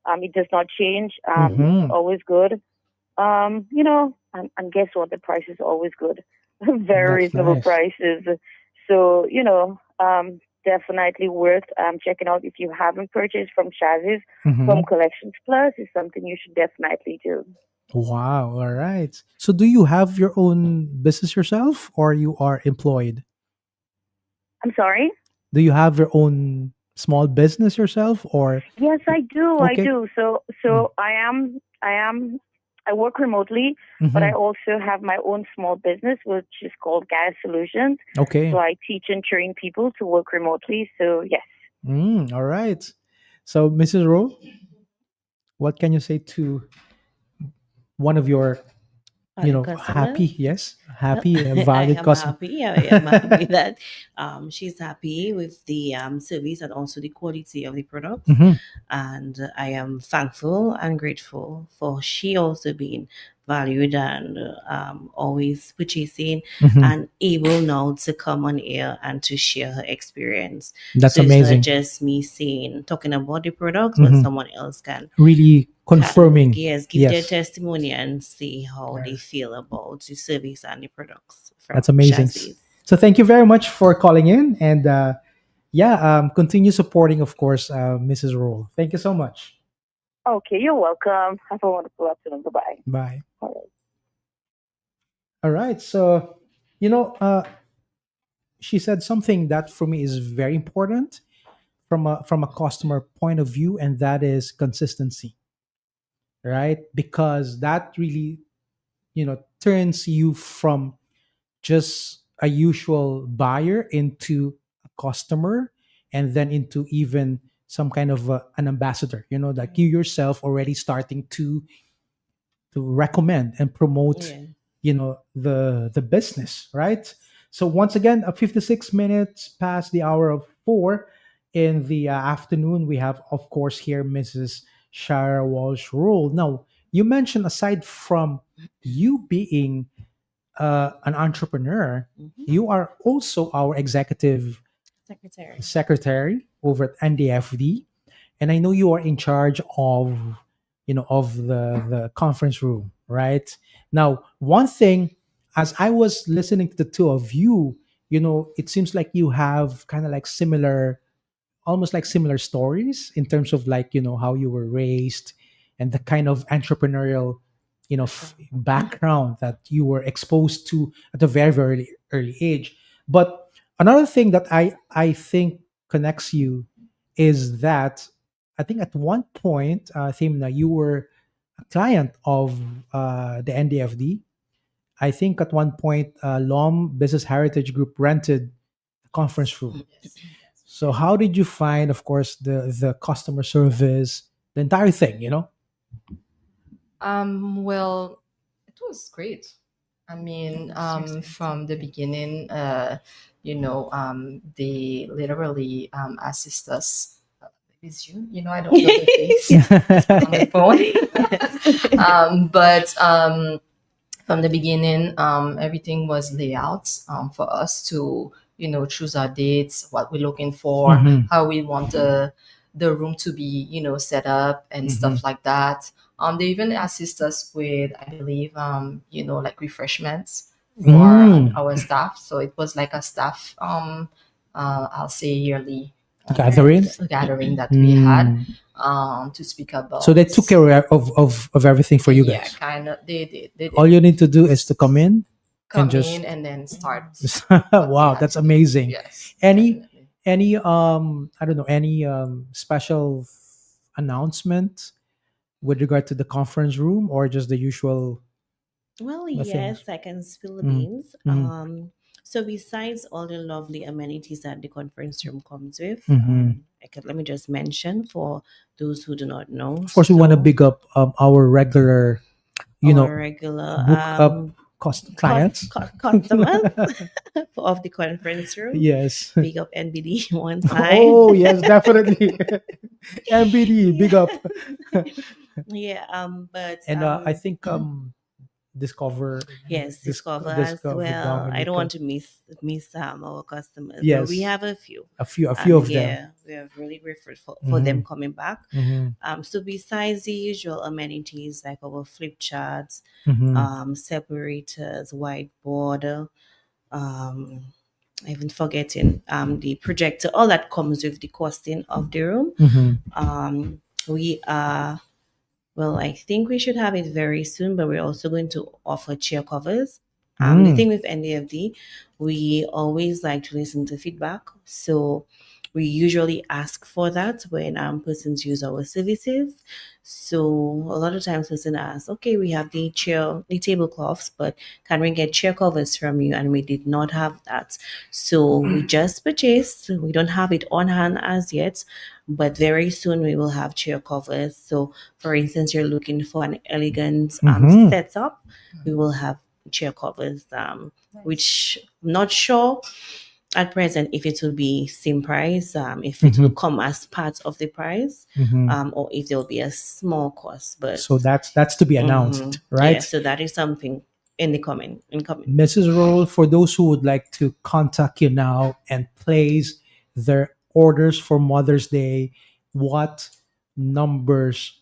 It does not change. It's Mm-hmm. always good. And guess what? The price is always good. Very That's reasonable nice. prices. So, definitely worth checking out if you haven't purchased from Shazzy's. Mm-hmm. Home Collections Plus is something you should definitely do. Wow. All right. So, do you have your own business yourself, or you are employed? I'm sorry? Do you have your own small business yourself, or Yes, I do. I okay? do. So I work remotely, but I Mm-hmm. also have my own small business, which is called Gas Solutions. So Okay. I teach and train people to work remotely. So yes. All right. So, Mrs. Rowe, what can you say to one of your, Value happy, customer. yes, No, happy, I valued am customer? happy. I am happy that she's happy with the service and also the quality of the products. Mm-hmm. And I am thankful and grateful for she also being valued and always purchasing Mm-hmm. and able now to come on air and to share her experience. That's So it's not amazing. just me saying talking about the products, but Mm-hmm. someone else Really can confirming. yes give their Yes. testimony and see how Right. they feel about the service and the products from That's amazing. Shazzy's. So, thank you very much for calling in, and yeah, continue supporting, of course, Mrs. Roll. Thank you so much. Okay, you're welcome. Have a wonderful afternoon. Bye-bye. Bye. All right. All right. So, you know, she said something that for me is very important from a customer point of view, and that is consistency, right? Because that really, turns you from just a usual buyer into a customer, and then into even some kind of an ambassador, like you yourself already starting to recommend and promote, Yeah. the business, right? So once again, 56 minutes past the hour of 4 in the afternoon, we have, of course, here Mrs. Shara Walsh Rule. Now, you mentioned, aside from you being an entrepreneur, Hmm. you are also our executive Secretary. secretary over at NDFD, and I know you are in charge of, the conference room, right? Now, one thing, as I was listening to the two of you, it seems like you have kind of like similar, almost like similar stories in terms of, like, how you were raised, and the kind of entrepreneurial, Background. background that you were exposed to at a very, very early age. But another thing that I think connects you is that, I think at one point, Thimna, you were a client of the NDFD. I think at one point, LOM Business Heritage Group rented the conference room. So how did you find, of course, the customer service, the entire thing? Well, it was great. I mean, from the beginning, they literally assist us. It's you, I don't know the face on the phone. But from the beginning, everything was laid out for us to, choose our dates, what we're looking for, Mhm. how we want the room to be, set up and stuff like that. They even assist us with, I believe, like refreshments for Mm. our staff. So it was like a staff, I'll say yearly Gathering. gathering that we had Mm. to speak about. So they took care of everything for you Yeah, guys. kind of. They did. They All did. you need to do is to come in and Come in just. and then start what we Wow, had that's to do. amazing. Yes, Any definitely. any I don't know, any special announcement with regard to the conference room, or just the usual Well, things? yes, I can spill the Mm. beans. Mm. So besides all the lovely amenities that the conference room comes with, Mhm. let me just mention for those who do not know. Of course, we want to So big up our regular, you know, our regular book up clients. customers of the conference room, Yes. big up NBD one time. Oh, yes, definitely. MBD, big up. Yeah, but And I think Discover, yes, Discover as Discover well. I don't want Dominica. to miss our customers. So we Yes, have a few, a few and of them. yeah, we are really grateful for Hmm. them coming back. Hmm. So besides the usual amenities like our flip charts, Hmm. separators, whiteboard, um, even forgetting the projector, all that comes with the costing of the room. Hmm. We are well, I think we should have it very soon, but we're also going to offer chair covers. The Mm. thing with NDFD, we always like to listen to feedback. So we usually ask for that when persons use our services. So a lot of times person asks, okay, we have the tablecloths, but can we get chair covers from you? And we did not have that. So we just purchased. We don't have it on hand as yet, but very soon we will have chair covers. So for instance, you're looking for an elegant Hmm. setup, we will have chair covers, which I'm not sure at present if it will be same price, if it will Hmm. come as part of the price, Hmm. or if there will be a small cost. But So that's to be mhm, announced, yeah, right? so that is something in the coming in coming. Mrs. Roll, for those who would like to contact you now and place their orders for Mother's Day, what numbers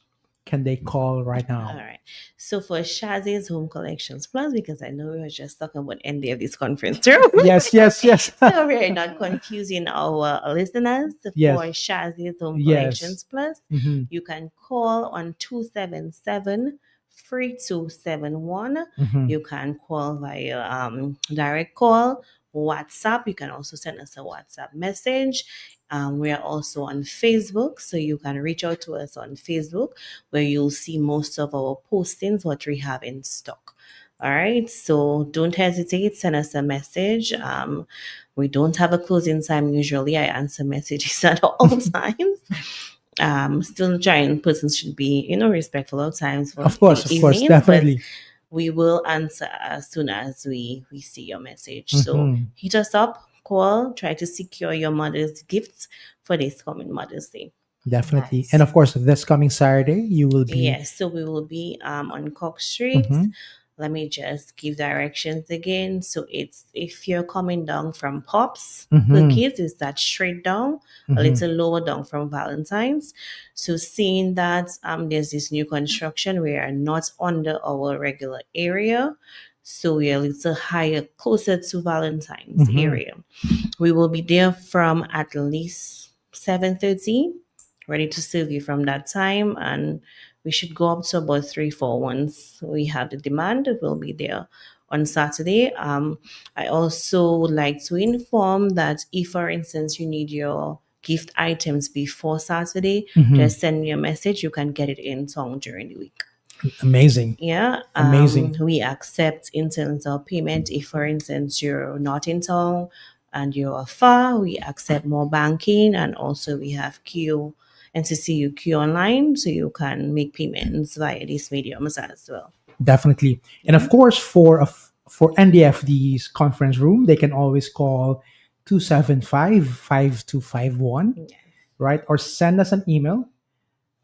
can they call right All now? right. So for Shazzy's Home Collections Plus, because I know we were just talking about end of this conference room. Yes, yes, yes. So we're not confusing our listeners. Yes, For Shazzy's Home yes. Collections Plus, Hmm. you can call on 277 3271. Mm-hmm. You can call via direct call, WhatsApp. You can also send us a WhatsApp message. We are also on Facebook, so you can reach out to us on Facebook, where you'll see most of our postings, what we have in stock. All right, so don't hesitate, send us a message. We don't have a closing time usually. I answer messages at all times. Still trying, persons should be, respectful of times for Of course, evenings, but definitely. we will answer as soon as we see your message. So Mm-hmm. hit us up, call, try to secure your mother's gifts for this coming Mother's Day. Definitely. And Nice. of course, this coming Saturday, you will be. Yes, so we will be on Cook Street. Mm-hmm. Let me just give directions again. So it's, if you're coming down from Pops, the Mm-hmm. kids is that straight down, a Mm-hmm. little lower down from Valentine's. So seeing that there's this new construction, we are not under our regular area. So we are a little higher, closer to Valentine's Mm-hmm. area. We will be there from at least 7:30, ready to serve you from that time, and we should go up to about 3 4 once we have the demand. We'll be there on Saturday. I also like to inform that if, for instance, you need your gift items before Saturday, Mm-hmm. just send me a message. You can get it in town during the week. Amazing. Yeah, Amazing. we accept in terms of payment. If, for instance, you're not in town and you're far, we accept more banking, and also we have Q NCCU Q online, so you can make payments via these mediums as well. Definitely. And of course, for NDFD's conference room, they can always call 275-5251, Yes. right? Or send us an email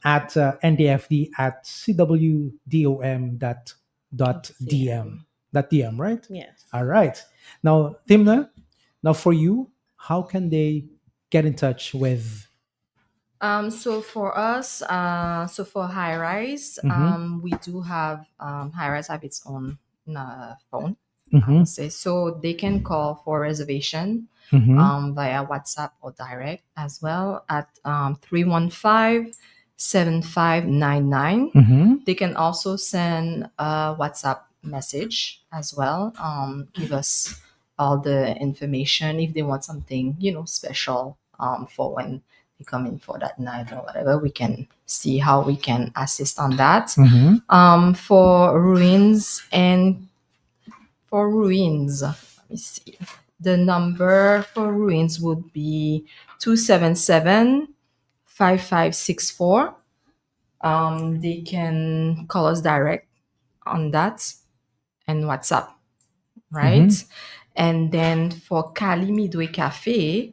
at ndfd at cwdom dot dm. CM. Dot dm, right? Yes. All right. Now, Timna, now for you, how can they get in touch with? So for us, so for high rise, Mm-hmm. we do have high rise have its own phone, I Mm-hmm. will say. So they can call for reservation Mm-hmm. via WhatsApp or direct as well at 315 Mm-hmm. They can also send a WhatsApp message as well. Give us all the information if they want something, special for when they come in for that night or whatever. We can see how we can assist on that. Mm-hmm. For ruins and for ruins, let me see. The number for ruins would be 277-5564. They can call us direct on that and WhatsApp, right? Mm-hmm. And then for Cali Midway Cafe,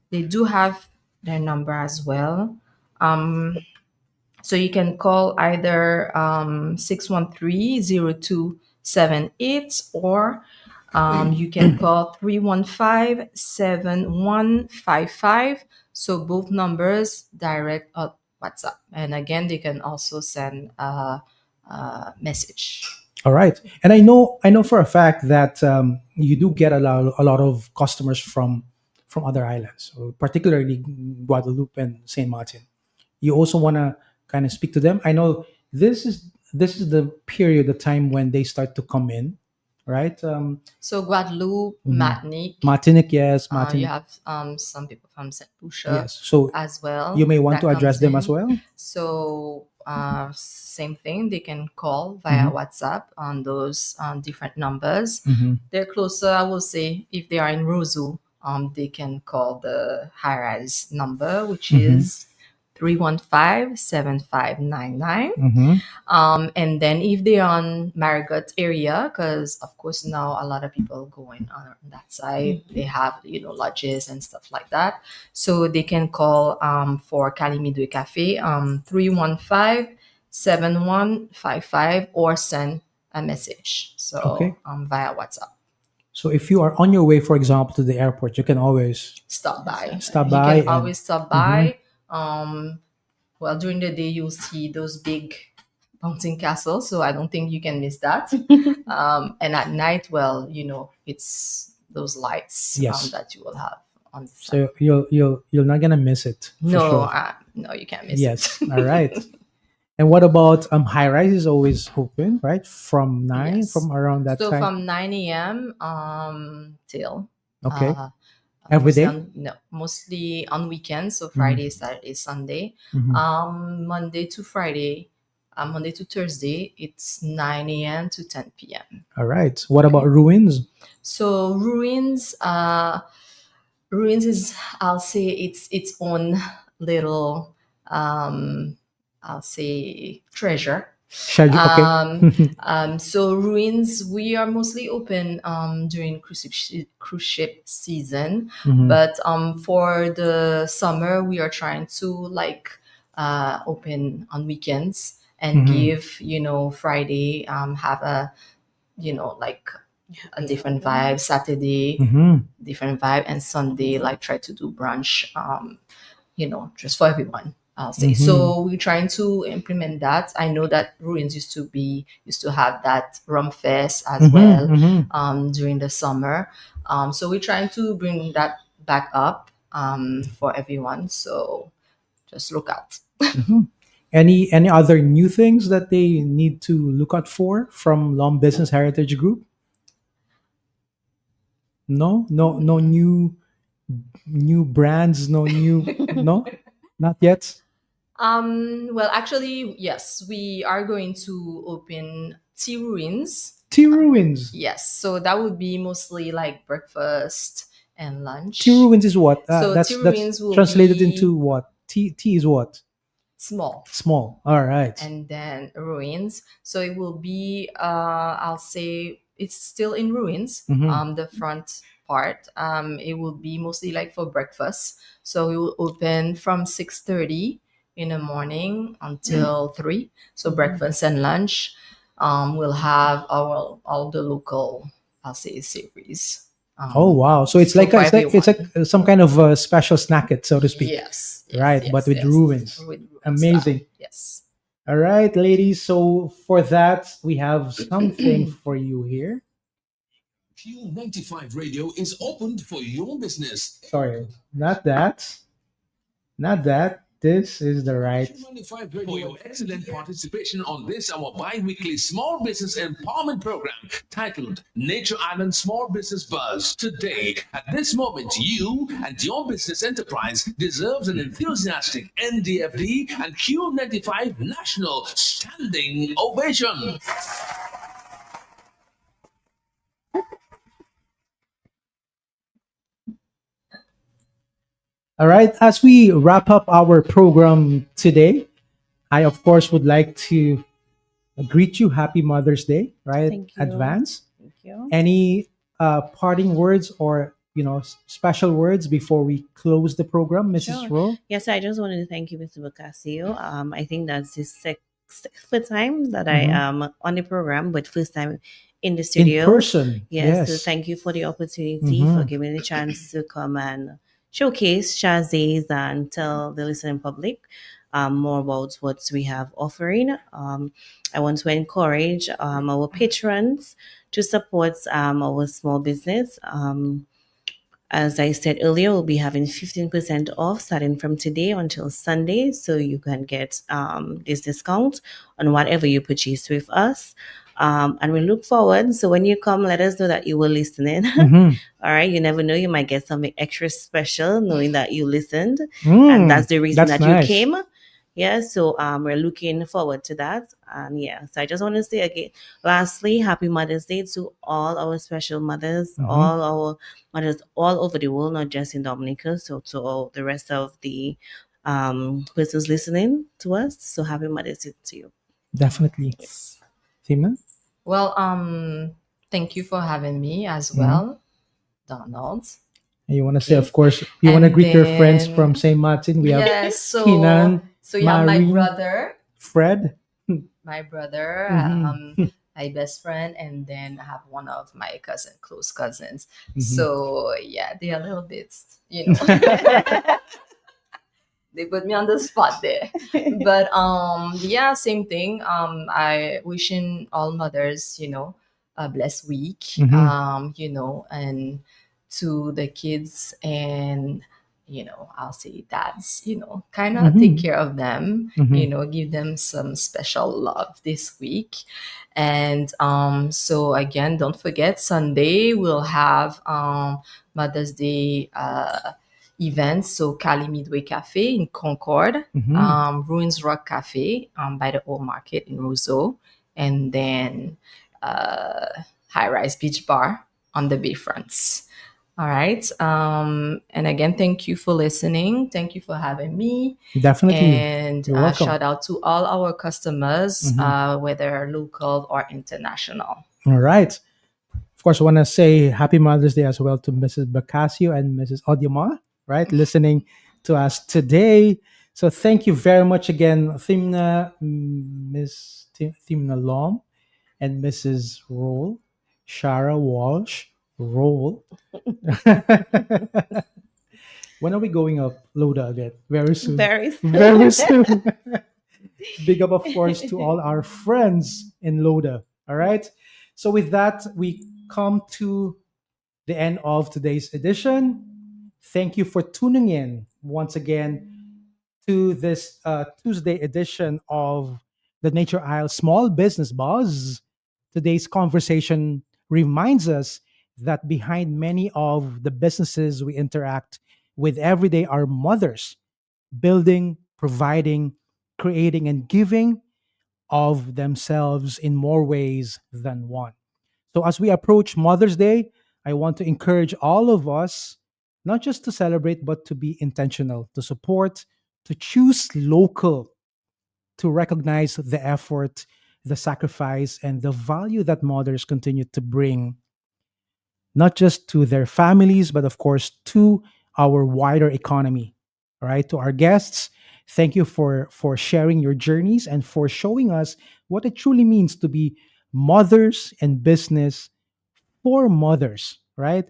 they do have their number as well. So you can call either 613-0278, or you can call 315-7155. So both numbers direct or WhatsApp. And again, they can also send a message. All right, and I know for a fact that you do get a lot of customers from other islands, so particularly Guadeloupe and Saint Martin. You also want to kind of speak to them. I know this is the period, the time when they start to come in, right? So Guadeloupe, Mhm. Martinique, Martinique, yes, you Martinique, have some people from Saint Lucia yes. So as well you may want that to address comes them as in. well. So same thing, they can call via Mhm. WhatsApp on those different numbers. Mhm. They're closer, I will say, if they are in Roseau, they can call the high rise number, which Mhm. is 315-7599. Mhm. And then if they're on Marigot area, because of course now a lot of people going on that side, they have lodges and stuff like that. So they can call for Calimidwe Cafe 315-7155, or send a message. Okay. So via WhatsApp. So if you are on your way, for example, to the airport, you can always Stop by. stop You by can and. always stop Mhm. by. Well, during the day you'll see those big bouncing castles, so I don't think you can miss that. And at night, well, it's those lights Yes. that you will have on the side. So you're not gonna miss it for No, sure. no, you can't miss Yes. it. All right. And what about high rise is always open, right? From nine, Yes. from around that So time. from 9 a.m. Till Okay. uh, Every day. mostly on weekends, so Mhm. Friday, Saturday, Sunday. Mhm. Monday to Friday, Monday to Thursday, it's 9 a.m. to 10 p.m. All right. What about ruins? So ruins is, I'll say, it's its own little, um, I'll say, treasure. Schedule. Okay. So ruins, we are mostly open during cruise ship season, Mhm. but for the summer we are trying to like open on weekends and Mhm. give Friday have a like a different vibe. Saturday, Mhm. different vibe, and Sunday like try to do brunch. Just for everyone. I'll say. Mhm. So we're trying to implement that. I know that Ruins used to have that rum fest as Mhm. well Mhm. during the summer. So we're trying to bring that back up for everyone. So just look out. Mhm. Any other new things that they need to look out for from Lom Business Heritage Group? No, no, no new brands, no new, no, not yet. Well, actually, yes, we are going to open Tea Ruins. Tea ruins. Yes, so that would be mostly like breakfast and Tea lunch. ruins is what? So Tea That's Ruins will translated into be what? Tea is what? small, Small. All right. and then ruins. So it will be, I'll say, it's still in ruins. Mhm. The front part, it will be mostly like for breakfast. So we will open from 6:30 in the morning until 3. So breakfast and lunch. We'll have our all the local, I'll say, series. Oh wow! So it's So like for it's like everyone. some kind of a special snack it, so to speak, Yes, yes, right? But yes, with yes. ruins. With ruin style. Amazing. Yes. All right, ladies. So for that, we have something for you here. Q95 Radio is opened for your business. Sorry, not that. Not that. This is the right. Q95 Radio for your excellent participation on this our bi-weekly small business empowerment program titled Nature Island Small Business Buzz. Today, at this moment, you and your business enterprise deserves an enthusiastic NDFD and Q95 national standing ovation. All right. As we wrap up our program today, I of course would like to greet you. Happy Mother's Day, right? Thank you. Advance. Thank you. Any parting words or special words before we close the program, Mrs. Sure. Ro? Yes, I just wanted to thank you, Mr. Bocasio. I think that's the sixth time that I Mhm. am on the program, but first time in the In studio. person, Yes, so yes. thank you for the opportunity, for Hmm. giving me the chance to come and showcase Shazzy's and tell the listening public more about what we have offering. I want to encourage our patrons to support our small business. As I said earlier, we'll be having 15% off starting from today until Sunday. So you can get this discount on whatever you purchase with us. And we look forward. So when you come, let us know that you were listening. Hmm. All right. You never know. You might get something extra special knowing that you listened. And Mm, that's the reason that's that you nice. came. Yeah. So we're looking forward to that. And yeah. So I just want to say again, lastly, happy Mother's Day to all our special mothers, Hmm. all our mothers all over the world, not just in Dominica. So to all the rest of the persons listening to us. So happy Mother's Day to you. Definitely. Yes. Thema? Well, thank you for having me as Hmm. well, Donald. And you want to say, Okay. of course, you want to And greet your friends then from St. Martin. We have yes, Keenan, so you have Maureen, Fred. my brother, Hmm. my best friend, and then I have one of my close cousins. Hmm. So yeah, they are a little bit, they put me on the spot there. But yeah, same thing. I wishing all mothers, a blessed week. Hmm. And to the kids and I'll say that's, kind of take Mm-hmm. care of them, Mm-hmm. give them some special love this week. And so again, don't forget, Sunday we'll have Mother's Day events. So Cali Midway Cafe in Concord, Mm-hmm. Ruins Rock Cafe by the Old Market in Roseau, and then uh, High Rise Beach Bar on the Bayfronts. All right. And again, thank you for listening. Thank you for having me. Definitely. And You're welcome. shout out to all our customers, Mm-hmm. whether local or international. All right. Of course, I want to say happy Mother's Day as well to Mrs. Bacasio and Mrs. Odioma, right, listening to us today. So thank you very much again, Thimna, Miss Thimna Lom, and Mrs. Roll, Shara Walsh, Roll. When are we going up, Loda, again? Very soon. Very Very soon. soon. Big up, of course, to all our friends in Loda. All right. So with that, we come to the end of today's edition. Thank you for tuning in once again to this Tuesday edition of the Nature Isle Small Business Buzz. Today's conversation reminds us that behind many of the businesses we interact with every day are mothers building, providing, creating, and giving of themselves in more ways than one. So, as we approach Mother's Day, I want to encourage all of us not just to celebrate, but to be intentional, to support, to choose local, to recognize the effort, the sacrifice, and the value that mothers continue to bring not just to their families, but of course to our wider economy. All right, to our guests, thank you for sharing your journeys and for showing us what it truly means to be mothers and business for mothers, right?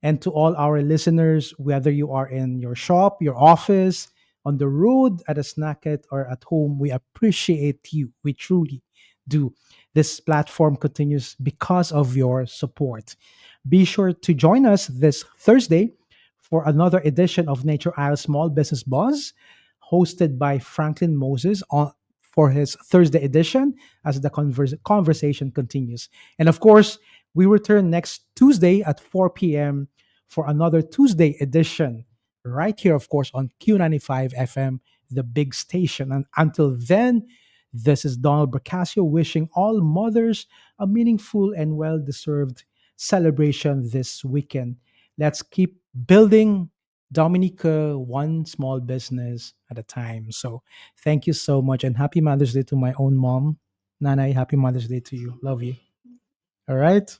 And to all our listeners, whether you are in your shop, your office, on the road, at a snacket, or at home, we appreciate you. We truly do. This platform continues because of your support. Be sure to join us this Thursday for another edition of Nature Isle Small Business Buzz, hosted by Franklin Moses for his Thursday edition as the conversation continues. And of course, we return next Tuesday at 4 p.m. for another Tuesday edition, right here, of course, on Q95 FM, the big station. And until then, this is Donald Bracasio wishing all mothers a meaningful and well deserved celebration this weekend. Let's keep building Dominica one small business at a time. So thank you so much and happy Mother's Day to my own mom. Nanay, happy Mother's Day to you. Love you. All right.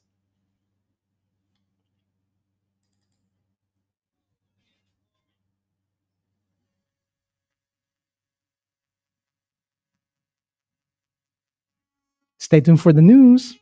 Stay tuned for the news.